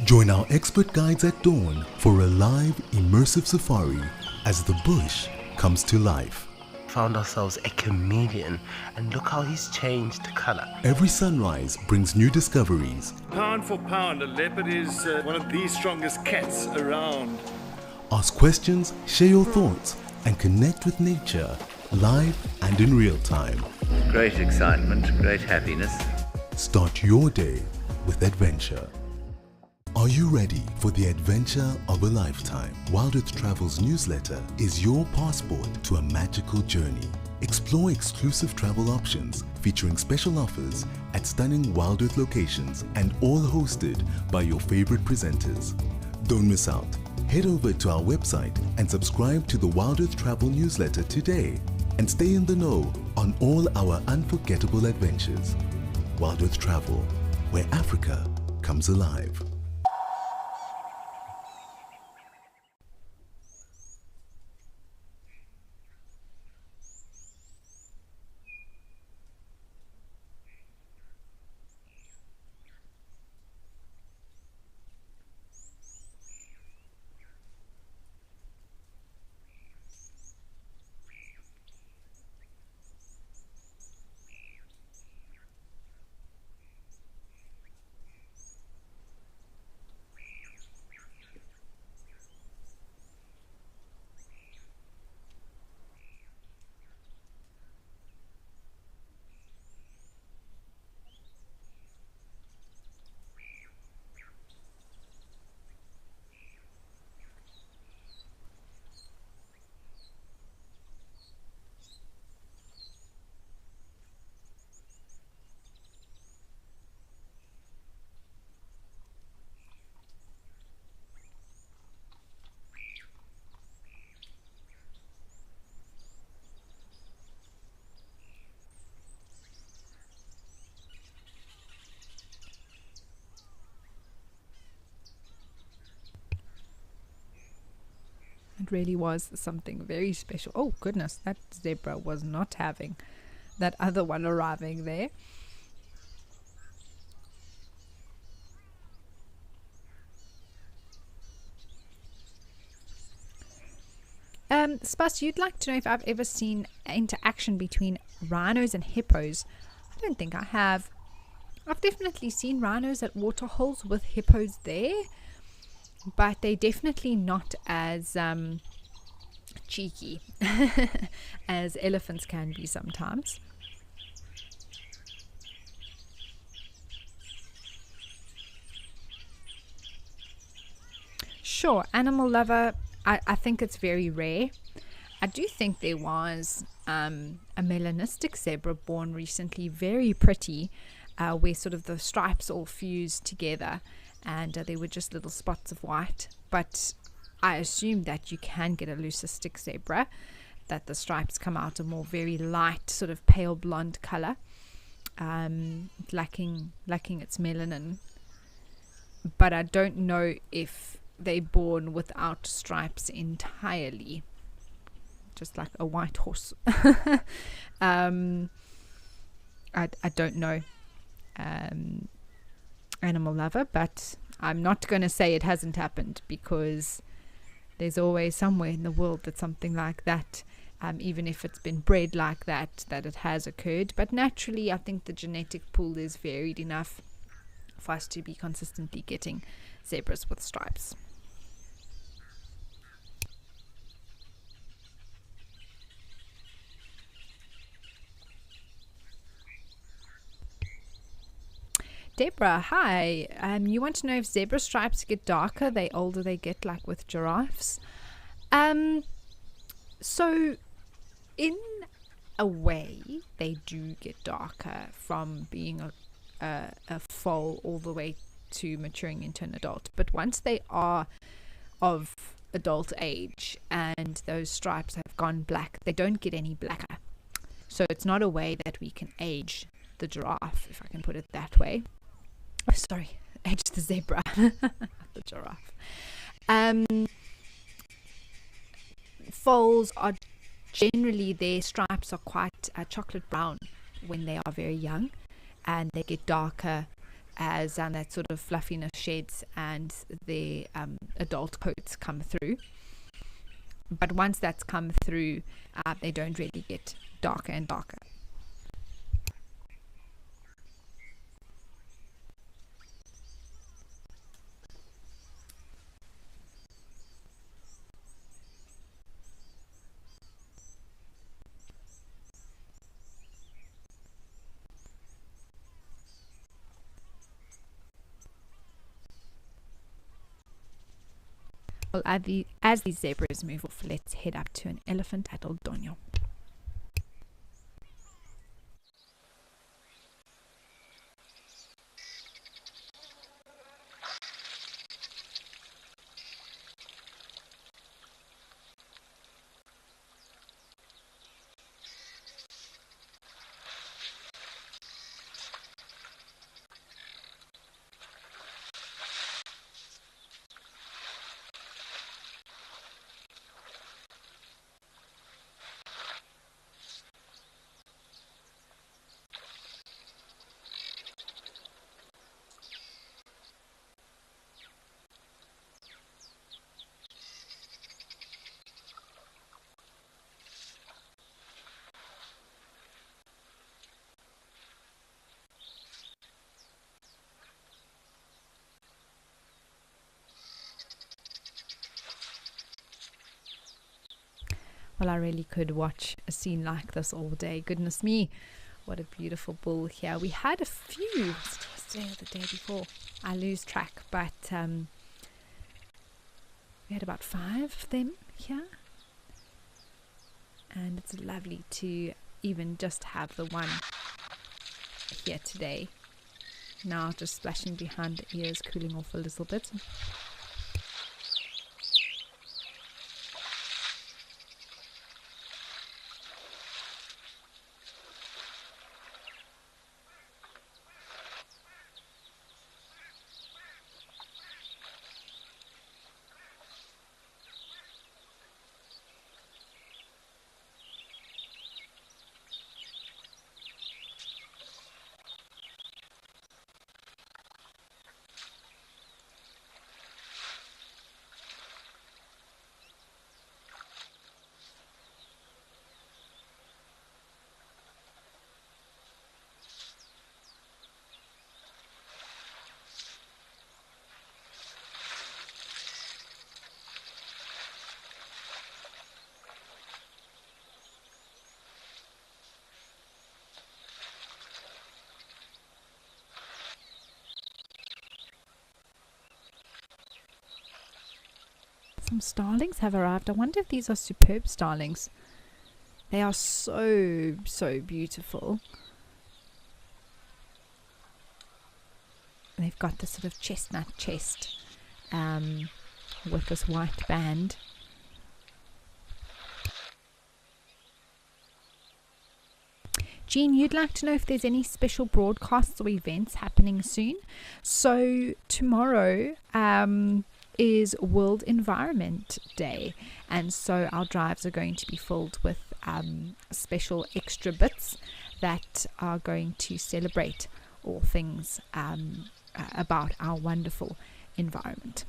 Join our expert guides at dawn for a live, immersive safari as the bush comes to life. Found ourselves a chameleon, and look how he's changed color. Every sunrise brings new discoveries. Pound for pound, a leopard is one of the strongest cats around. Ask questions, share your thoughts, and connect with nature live and in real time. Great excitement, great happiness. Start your day with adventure. Are you ready for the adventure of a lifetime? Wild Earth Travel's newsletter is your passport to a magical journey. Explore exclusive travel options featuring special offers at stunning Wild Earth locations and all hosted by your favorite presenters. Don't miss out. Head over to our website and subscribe to the Wild Earth Travel newsletter today and stay in the know on all our unforgettable adventures. Wild Earth Travel, where Africa comes alive. It really was something very special. Oh goodness, that zebra was not having that other one arriving there. Spas, you'd like to know if I've ever seen interaction between rhinos and hippos. I don't think I have. I've definitely seen rhinos at waterholes with hippos there, but they're definitely not as cheeky as elephants can be sometimes. Sure, animal lover, I think it's very rare. I do think there was a melanistic zebra born recently, very pretty, where sort of the stripes all fused together and there were just little spots of white. But I assume that you can get a leucistic zebra, that the stripes come out a more very light, sort of pale blonde color, lacking its melanin. But I don't know if they're born without stripes entirely, just like a white horse. I don't know, animal lover, but I'm not going to say it hasn't happened, because there's always somewhere in the world that something like that, even if it's been bred like that it has occurred. But naturally, I think the genetic pool is varied enough for us to be consistently getting zebras with stripes. Deborah, hi. You want to know if zebra stripes get darker the older they get, like with giraffes? So, in a way, they do get darker from being a foal all the way to maturing into an adult. But once they are of adult age and those stripes have gone black, they don't get any blacker. So it's not a way that we can age the giraffe, if I can put it that way. Oh, sorry, age the zebra, the giraffe. Foals are generally, their stripes are quite chocolate brown when they are very young, and they get darker as that sort of fluffiness sheds and their adult coats come through. But once that's come through, they don't really get darker and darker. Well, as these zebras move off, let's head up to an elephant at Old Donyo. Well, I really could watch a scene like this all day. Goodness me, what a beautiful bull here. We had a few, was it yesterday or the day before? I lose track, but we had about 5 of them here. And it's lovely to even just have the one here today. Now just splashing behind the ears, cooling off a little bit. Some starlings have arrived. I wonder if these are superb starlings. They are so beautiful. They've got this sort of chestnut chest with this white band. Jean, you'd like to know if there's any special broadcasts or events happening soon. So tomorrow is World Environment Day, and so our drives are going to be filled with special extra bits that are going to celebrate all things about our wonderful environment.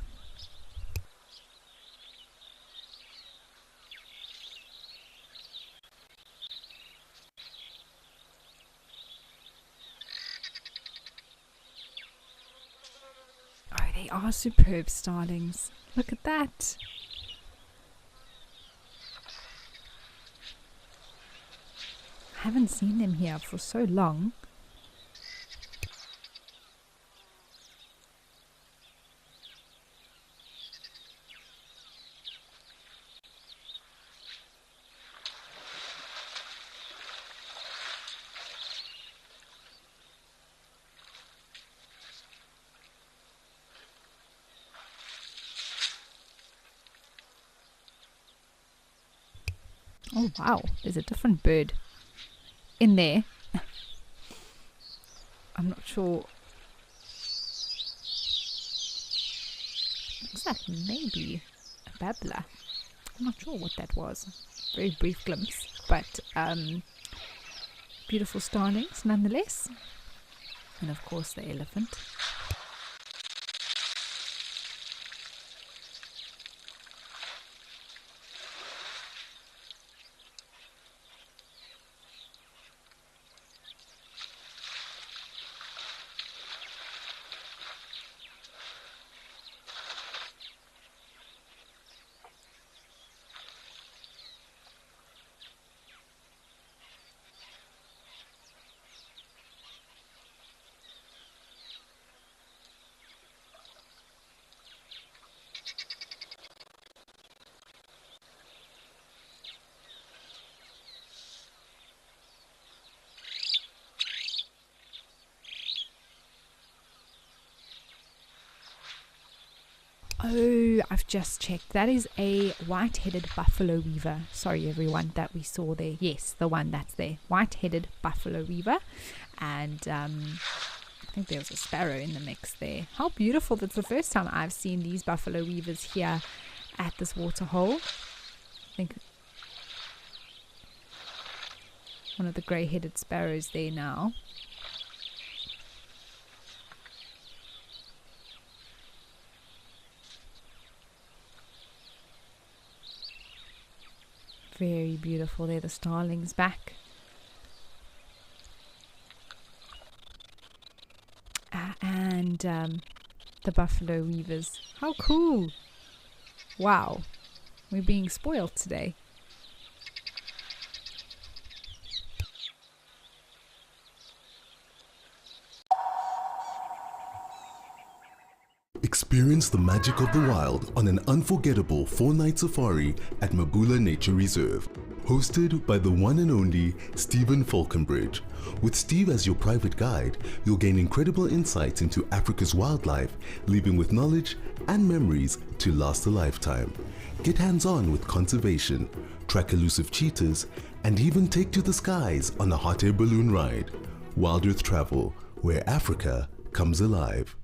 Oh, they are superb starlings. Look at that. I haven't seen them here for so long. Oh wow, there's a different bird in there. I'm not sure. Looks like maybe a babbler. I'm not sure what that was. Very brief glimpse, but beautiful starlings nonetheless. And of course the elephant. Oh, I've just checked. That is a white-headed buffalo weaver. Sorry, everyone, that we saw there. Yes, the one that's there. White-headed buffalo weaver. And I think there was a sparrow in the mix there. How beautiful. That's the first time I've seen these buffalo weavers here at this waterhole. I think one of the grey-headed sparrows there now. Very beautiful there, the starlings back. And the buffalo weavers. How cool! Wow, we're being spoiled today. Experience the magic of the wild on an unforgettable 4-night safari at Mabula Nature Reserve. Hosted by the one and only Stephen Falconbridge. With Steve as your private guide, you'll gain incredible insights into Africa's wildlife, leaving with knowledge and memories to last a lifetime. Get hands-on with conservation, track elusive cheetahs, and even take to the skies on a hot air balloon ride. Wild Earth Travel, where Africa comes alive.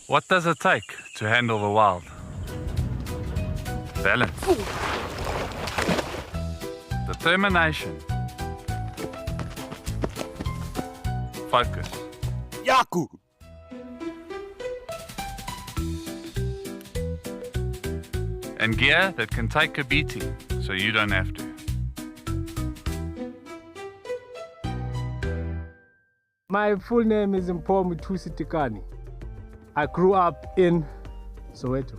What does it take to handle the wild? Balance. Determination. Focus. Yaku! And gear that can take a beating so you don't have to. My full name is Mpho Tikani. I grew up in Soweto.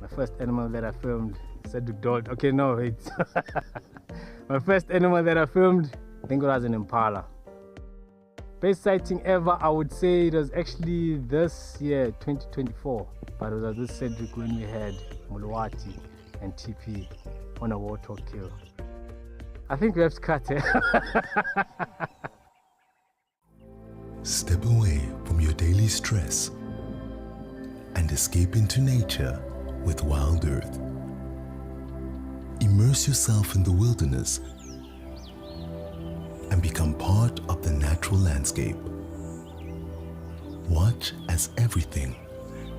My first animal that I filmed said dog. Okay, no, wait. My first animal that I filmed, I think it was an impala. Best sighting ever, I would say it was actually this year, 2024. But it was this Cedric when we had Mulwati and TP on a warthog kill. I think we have to cut it. Step away from your daily stress and escape into nature with Wild Earth. Immerse yourself in the wilderness and become part of the natural landscape. Watch as everything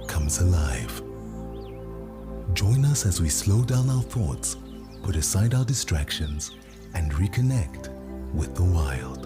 comes alive. Join us as we slow down our thoughts, put aside our distractions, and reconnect with the wild.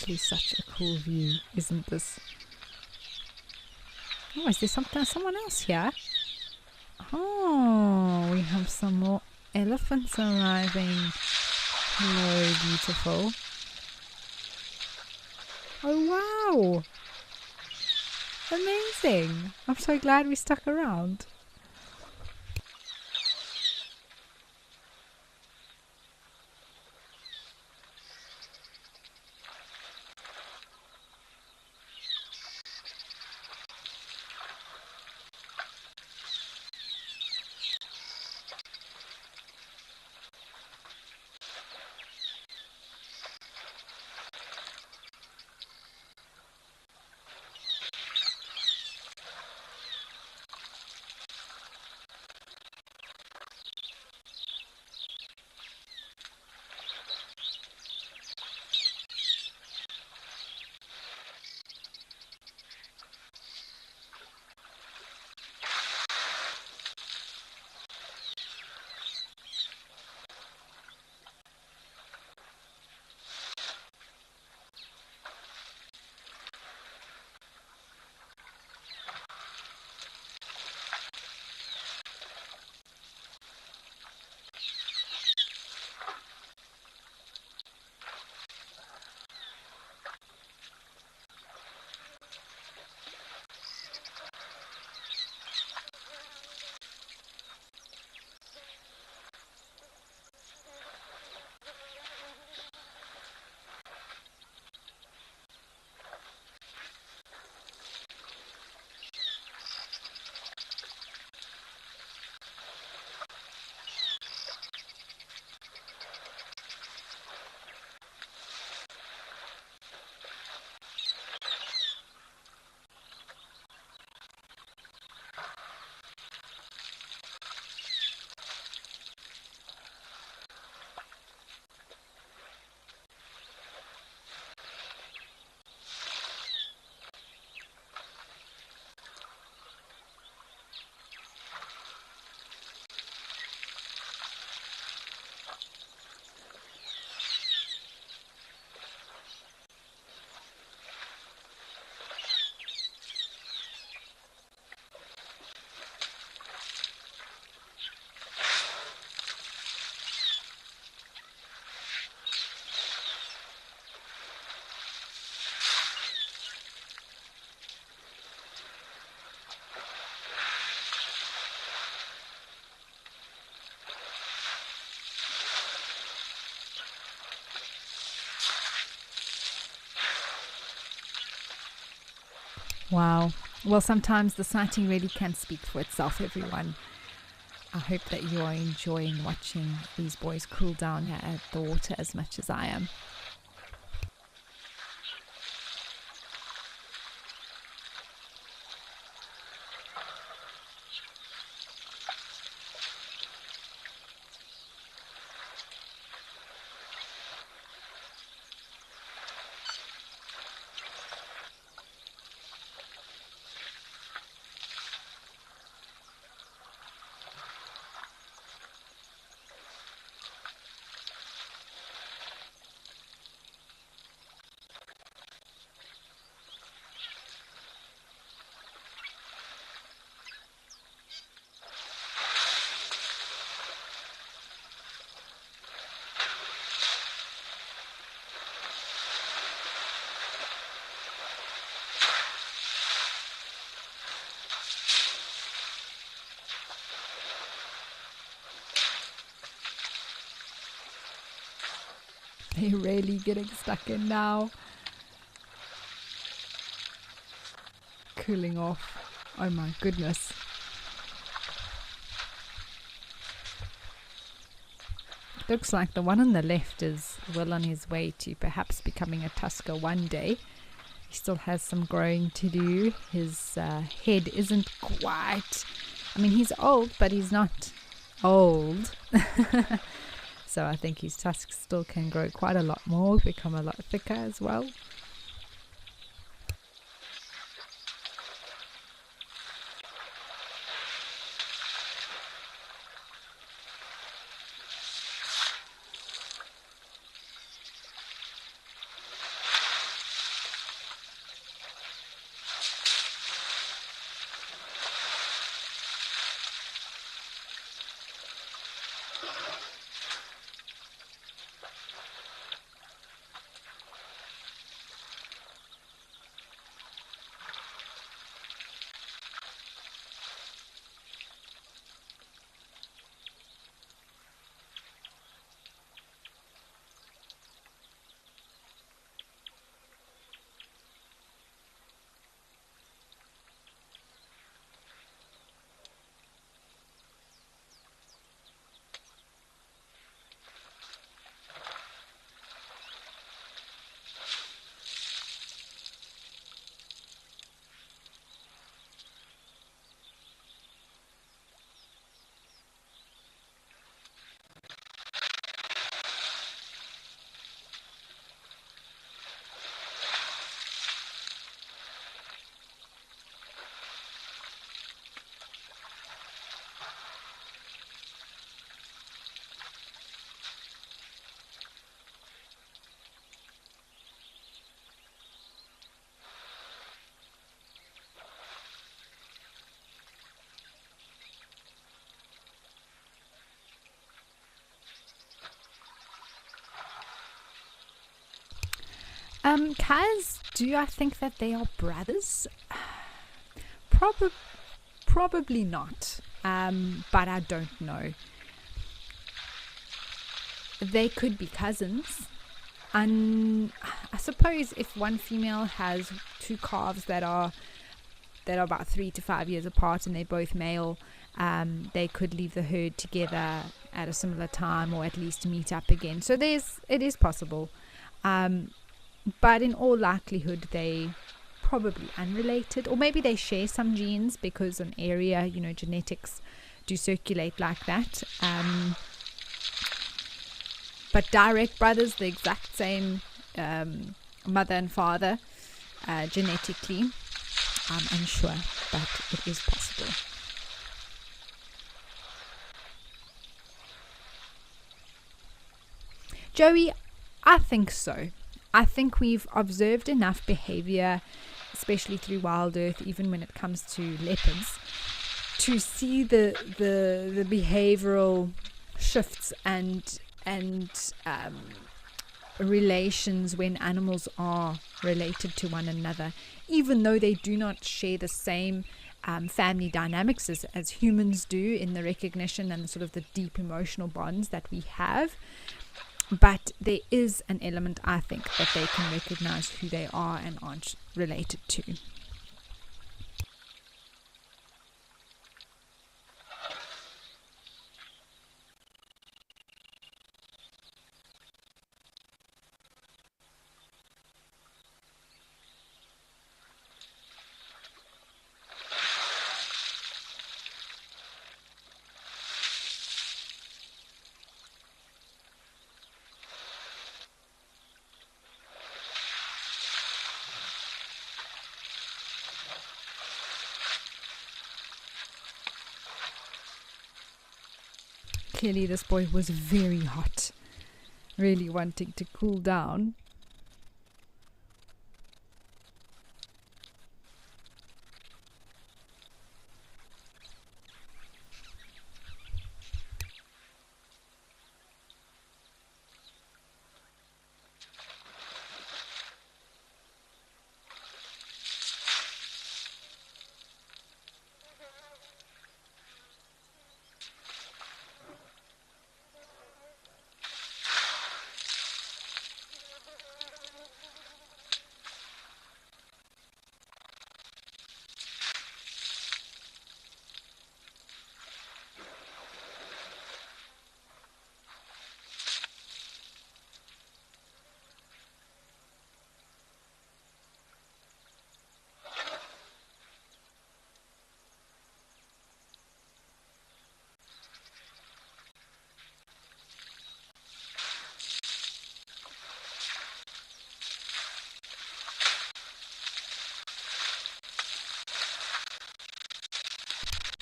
actually such a cool view, isn't this? Oh, is there someone else here? Oh, we have some more elephants arriving. Hello, beautiful. Oh, wow. Amazing. I'm so glad we stuck around. Wow. Well, sometimes the sighting really can speak for itself, everyone. I hope that you are enjoying watching these boys cool down here at the water as much as I am. They're really getting stuck in now. Cooling off. Oh my goodness. Looks like the one on the left is well on his way to perhaps becoming a tusker one day. He still has some growing to do. His head isn't quite... I mean, he's old, but he's not old. So I think his tusks still can grow quite a lot more, become a lot thicker as well. Kaz, do I think that they are brothers? Probably not, but I don't know. They could be cousins, and I suppose if one female has two calves that are about 3 to 5 years apart and they're both male, they could leave the herd together at a similar time, or at least meet up again. So it is possible. But in all likelihood, they probably unrelated, or maybe they share some genes because an area, genetics do circulate like that. But direct brothers, the exact same mother and father, genetically, I'm unsure, but it is possible. Joey, I think so. I think we've observed enough behavior, especially through Wild Earth, even when it comes to leopards, to see the behavioral shifts and relations when animals are related to one another, even though they do not share the same family dynamics as humans do in the recognition and sort of the deep emotional bonds that we have. But there is an element, I think, that they can recognize who they are and aren't related to. Clearly this boy was very hot, really wanting to cool down.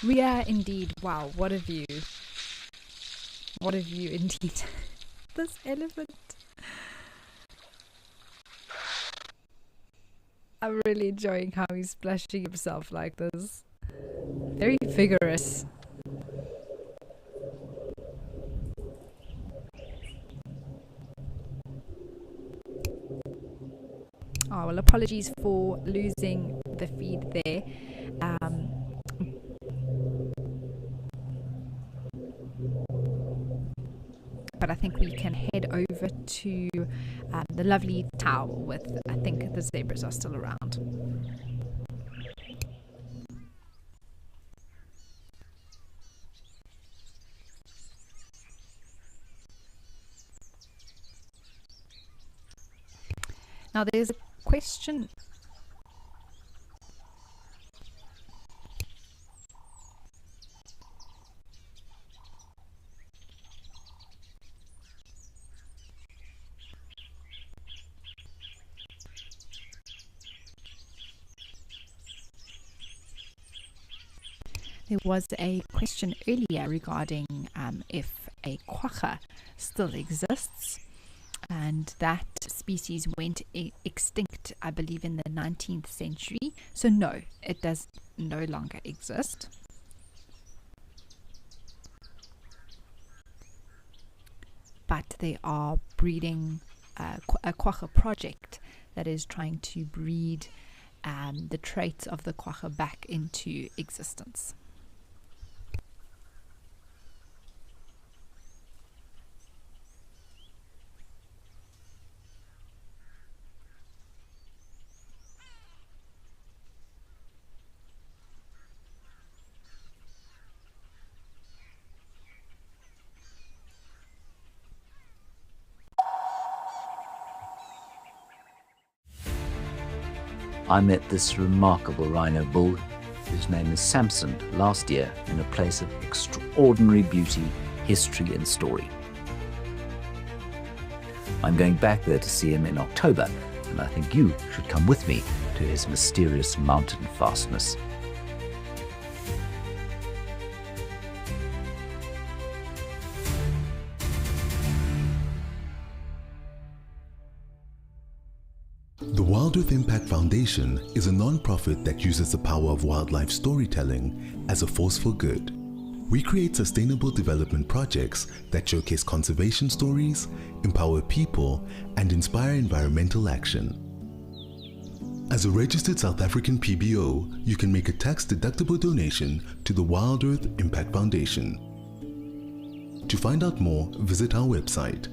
We are indeed. Wow, what a view. What a view indeed. This elephant. I'm really enjoying how he's splashing himself like this. Very vigorous. apologies for losing the feed there. But I think we can head over to the lovely tower with, I think the zebras are still around. Now there's a question. There was a question earlier regarding if a quagga still exists, and that species went extinct, I believe, in the 19th century. So no, it does no longer exist. But they are breeding a quagga project that is trying to breed the traits of the quagga back into existence. I met this remarkable rhino bull, whose name is Samson, last year in a place of extraordinary beauty, history and story. I'm going back there to see him in October, and I think you should come with me to his mysterious mountain fastness. The Wild Earth Impact Foundation is a non-profit that uses the power of wildlife storytelling as a force for good. We create sustainable development projects that showcase conservation stories, empower people, and inspire environmental action. As a registered South African PBO, you can make a tax-deductible donation to the Wild Earth Impact Foundation. To find out more, visit our website.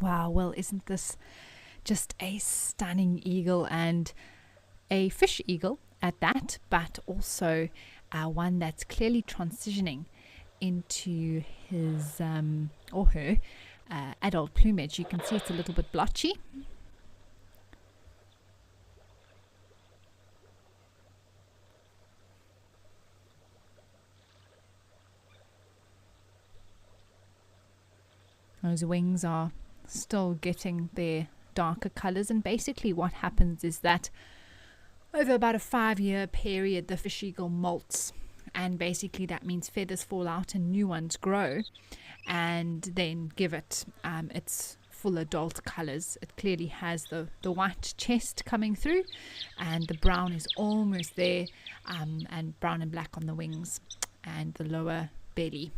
Wow, well, isn't this just a stunning eagle, and a fish eagle at that, but also one that's clearly transitioning into his or her adult plumage. You can see it's a little bit blotchy. Those wings are still getting their darker colors, and basically what happens is that over about a 5-year period the fish eagle molts, and basically that means feathers fall out and new ones grow, and then give it its full adult colors. It clearly has the white chest coming through, and the brown is almost there, and brown and black on the wings and the lower belly.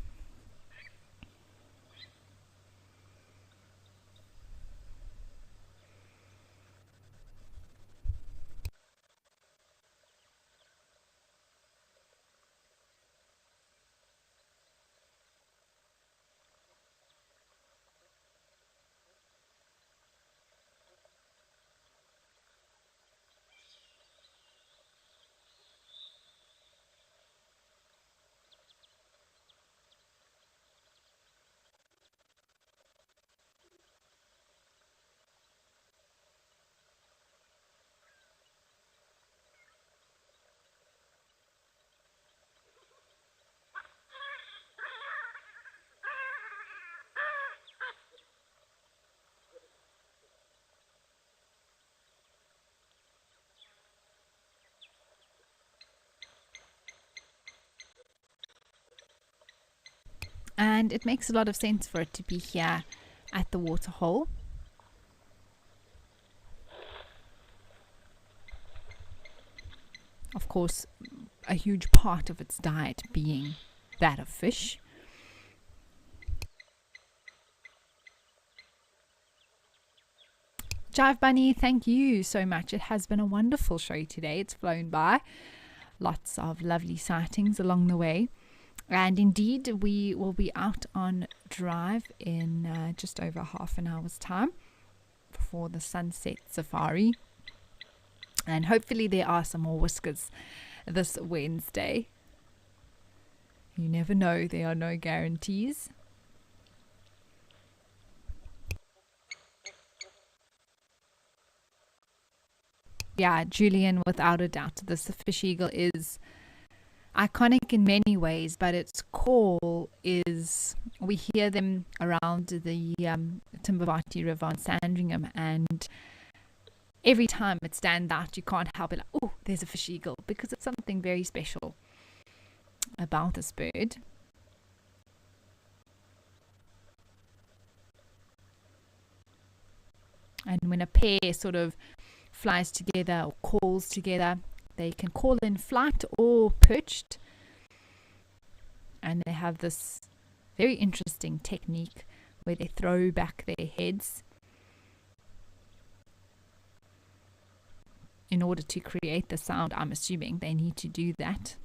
And it makes a lot of sense for it to be here at the waterhole. Of course, a huge part of its diet being that of fish. Jive Bunny, thank you so much. It has been a wonderful show today. It's flown by. Lots of lovely sightings along the way. And indeed, we will be out on drive in just over half an hour's time for the sunset safari. And hopefully there are some more whiskers this Wednesday. You never know, there are no guarantees. Yeah, Julian, without a doubt, this fish eagle is iconic in many ways, but its call is, we hear them around the Timbavati River on Sandringham, and every time it stands out, you can't help it, like, oh, there's a fish eagle, because it's something very special about this bird. And when a pair sort of flies together or calls together, they can call in flight or perched, and they have this very interesting technique where they throw back their heads in order to create the sound. I'm assuming they need to do that.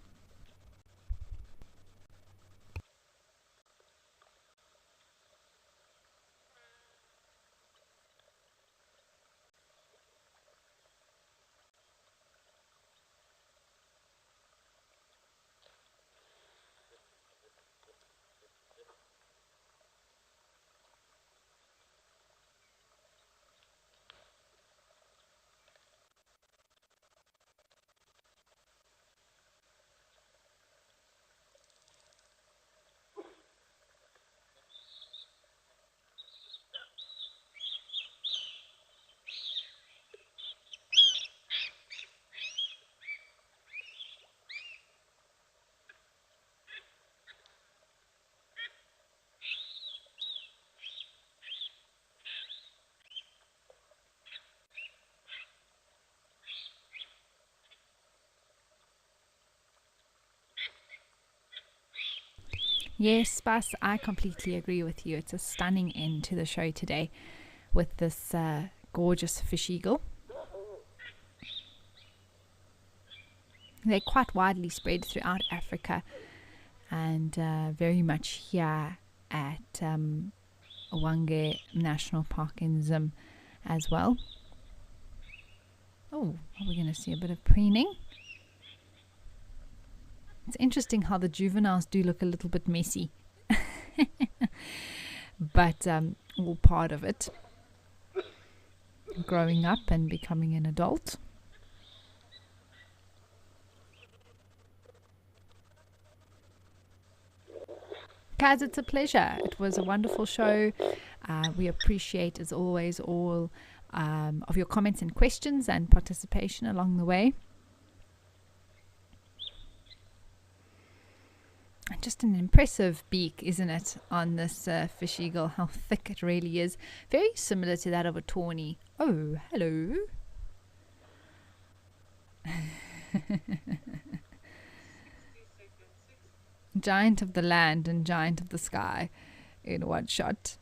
Yes, Bas, I completely agree with you. It's a stunning end to the show today with this gorgeous fish eagle. They're quite widely spread throughout Africa, and very much here at Hwange National Park in Zim as well. Oh, are we going to see a bit of preening? It's interesting how the juveniles do look a little bit messy. But all part of it. Growing up and becoming an adult. Kaz, it's a pleasure. It was a wonderful show. We appreciate, as always, all of your comments and questions and participation along the way. Just an impressive beak, isn't it, on this fish eagle? How thick it really is. Very similar to that of a tawny. Oh, hello. Giant of the land and giant of the sky in one shot.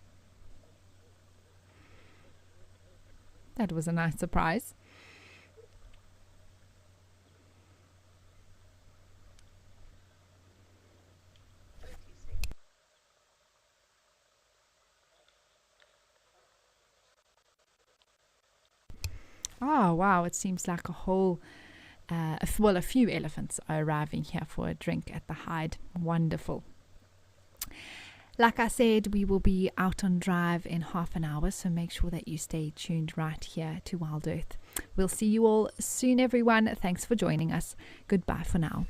That was a nice surprise. Oh, wow, it seems like a whole, a few elephants are arriving here for a drink at the hide. Wonderful. Like I said, we will be out on drive in half an hour, so make sure that you stay tuned right here to Wild Earth. We'll see you all soon, everyone. Thanks for joining us. Goodbye for now.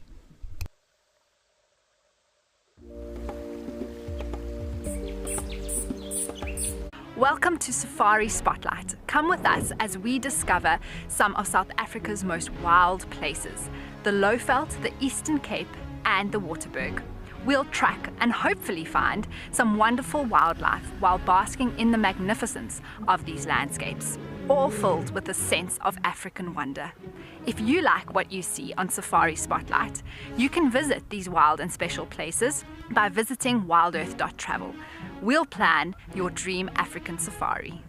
Welcome to Safari Spotlight. Come with us as we discover some of South Africa's most wild places, the Lowveld, the Eastern Cape and the Waterberg. We'll track and hopefully find some wonderful wildlife while basking in the magnificence of these landscapes, all filled with a sense of African wonder. If you like what you see on Safari Spotlight, you can visit these wild and special places by visiting wildearth.travel. We'll plan your dream African safari.